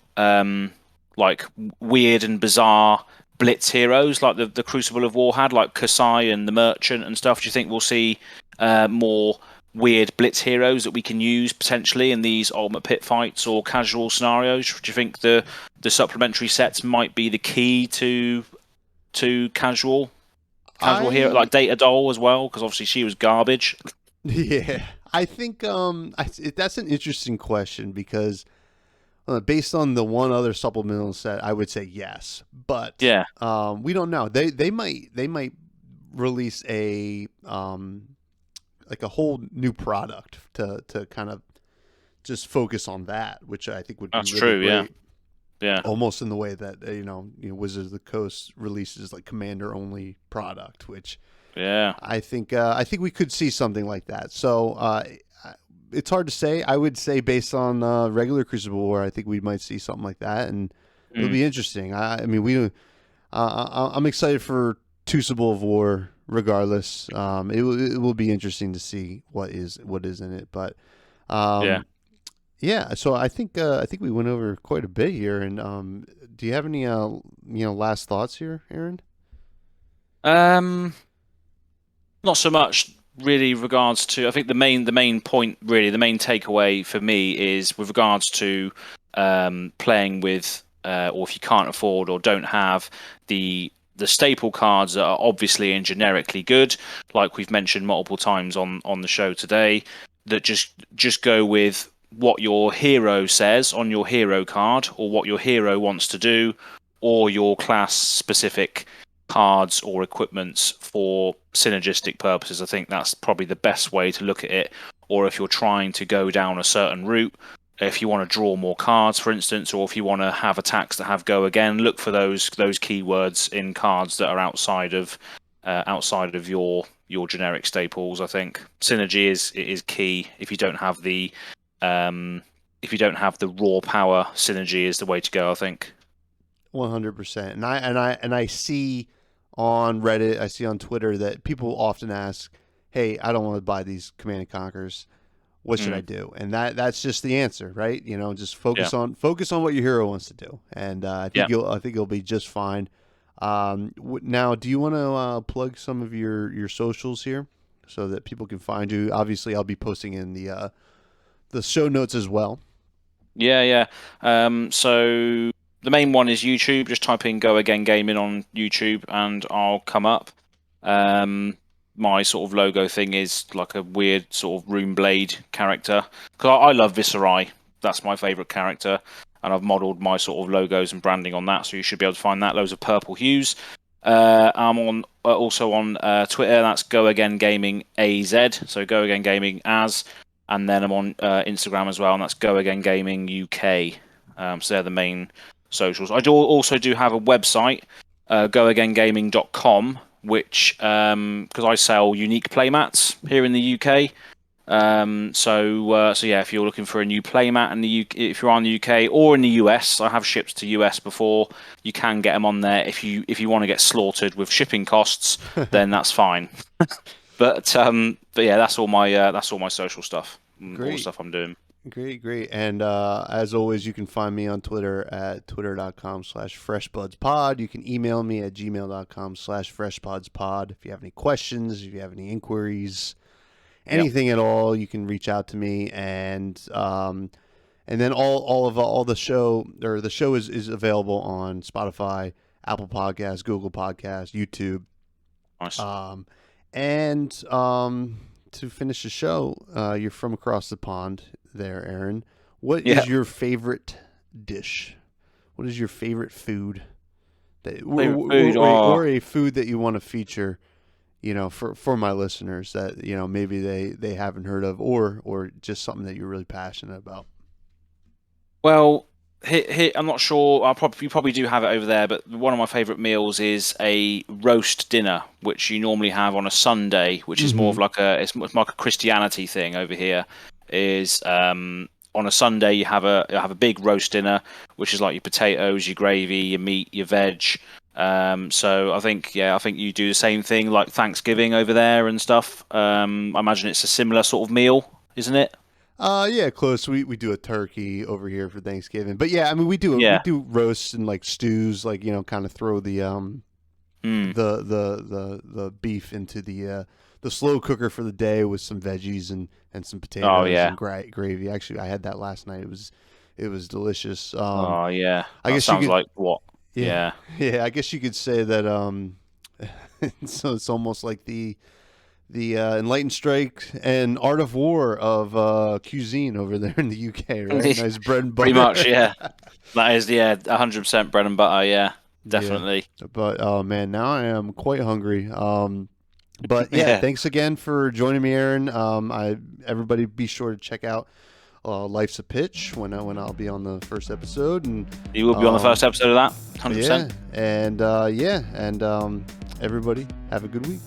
like weird and bizarre blitz heroes like the Crucible of War had, like Kasai and the Merchant and stuff? Do you think we'll see more weird blitz heroes that we can use potentially in these ultimate pit fights or casual scenarios? Do you think the supplementary sets might be the key to casual hero, like Data Doll as well, because obviously she was garbage. Yeah, I think that's an interesting question because based on the one other supplemental set, I would say yes, but Yeah. We don't know. They might release a like a whole new product to kind of just focus on that, which I think would be really true. great. Yeah. Almost in the way that Wizards of the Coast releases like Commander only product, which I think we could see something like that. So it's hard to say. I would say based on regular Crucible War, I think we might see something like that, and it'll be interesting. I mean, I'm excited for Crucible of War regardless. It will be interesting to see what is in it, but yeah. So I think we went over quite a bit here, and do you have any last thoughts here, Aaron? Not so much really regards to. I think the main point, really, the main takeaway for me is with regards to playing with, or if you can't afford or don't have the staple cards that are obviously and generically good, like we've mentioned multiple times on the show today, that just go with what your hero says on your hero card, or what your hero wants to do, or your class specific cards or equipments for synergistic purposes. I think that's probably the best way to look at it. Or if you're trying to go down a certain route, if you want to draw more cards, for instance, or if you want to have attacks that have go again, look for those keywords in cards that are outside of your generic staples. I think synergy is key. If you don't have the raw power, synergy is the way to go, I think. 100%. And I see on Reddit, I see on Twitter that people often ask, "Hey, I don't want to buy these Command and Conquers. What should I do?" And that's just the answer, right? Just focus on what your hero wants to do, and I think you'll be just fine. Now, do you want to plug some of your socials here so that people can find you? Obviously, I'll be posting in the show notes as well. Yeah. So the main one is YouTube. Just type in Go Again Gaming on YouTube and I'll come up. My sort of logo thing is like a weird sort of Rune Blade character. Because I love Viserai. That's my favourite character. And I've modelled my sort of logos and branding on that. So you should be able to find that. Loads of purple hues. I'm also on Twitter. That's Go Again Gaming AZ. So Go Again Gaming as. And then I'm on Instagram as well. And that's Go Again Gaming UK. So they're the main socials. I also do have a website, goagaingaming.com, which because I sell unique playmats here in the UK, So yeah, if you're looking for a new playmat in the UK, if you're on the UK or in the US, I have shipped to US before. You can get them on there if you want to get slaughtered with shipping costs, then that's fine. But yeah, that's all my social stuff, all the Great. stuff I'm doing. Great. And as always, you can find me on Twitter at twitter.com/freshbloods.pod. You can email me at gmail.com/freshbloods.pod. If you have any questions, if you have any inquiries, anything at all, you can reach out to me. And then all the show, or the show is available on Spotify, Apple Podcasts, Google Podcasts, YouTube. Nice. To finish the show, you're from across the pond there, Aaron. What is your favorite dish? What is your favorite food? Or a food that you want to feature, for my listeners that, maybe they haven't heard of, or just something that you're really passionate about. Well, here, I'm not sure. You probably do have it over there, but one of my favourite meals is a roast dinner, which you normally have on a Sunday, which is more of like it's like a Christianity thing over here. Is on a Sunday you have a big roast dinner, which is like your potatoes, your gravy, your meat, your veg. So I think you do the same thing like Thanksgiving over there and stuff. I imagine it's a similar sort of meal, isn't it? Yeah, close. We do a turkey over here for Thanksgiving, but yeah, I mean we do roasts and like stews, like kind of throw the the beef into the slow cooker for the day with some veggies and some potatoes and gravy. Actually, I had that last night. It was delicious. I guess sounds like what? Yeah. I guess you could say that. So it's almost like the Enlightened Strike and Art of War of cuisine over there in the UK, right? Nice bread and butter. Pretty much, yeah. That is 100% bread and butter. Yeah, definitely. Yeah. But oh man, now I am quite hungry. But yeah, thanks again for joining me, Aaron. Everybody be sure to check out Life's a Pitch when I'll be on the first episode, and you will be on the first episode of that, 100%. Yeah, and everybody have a good week.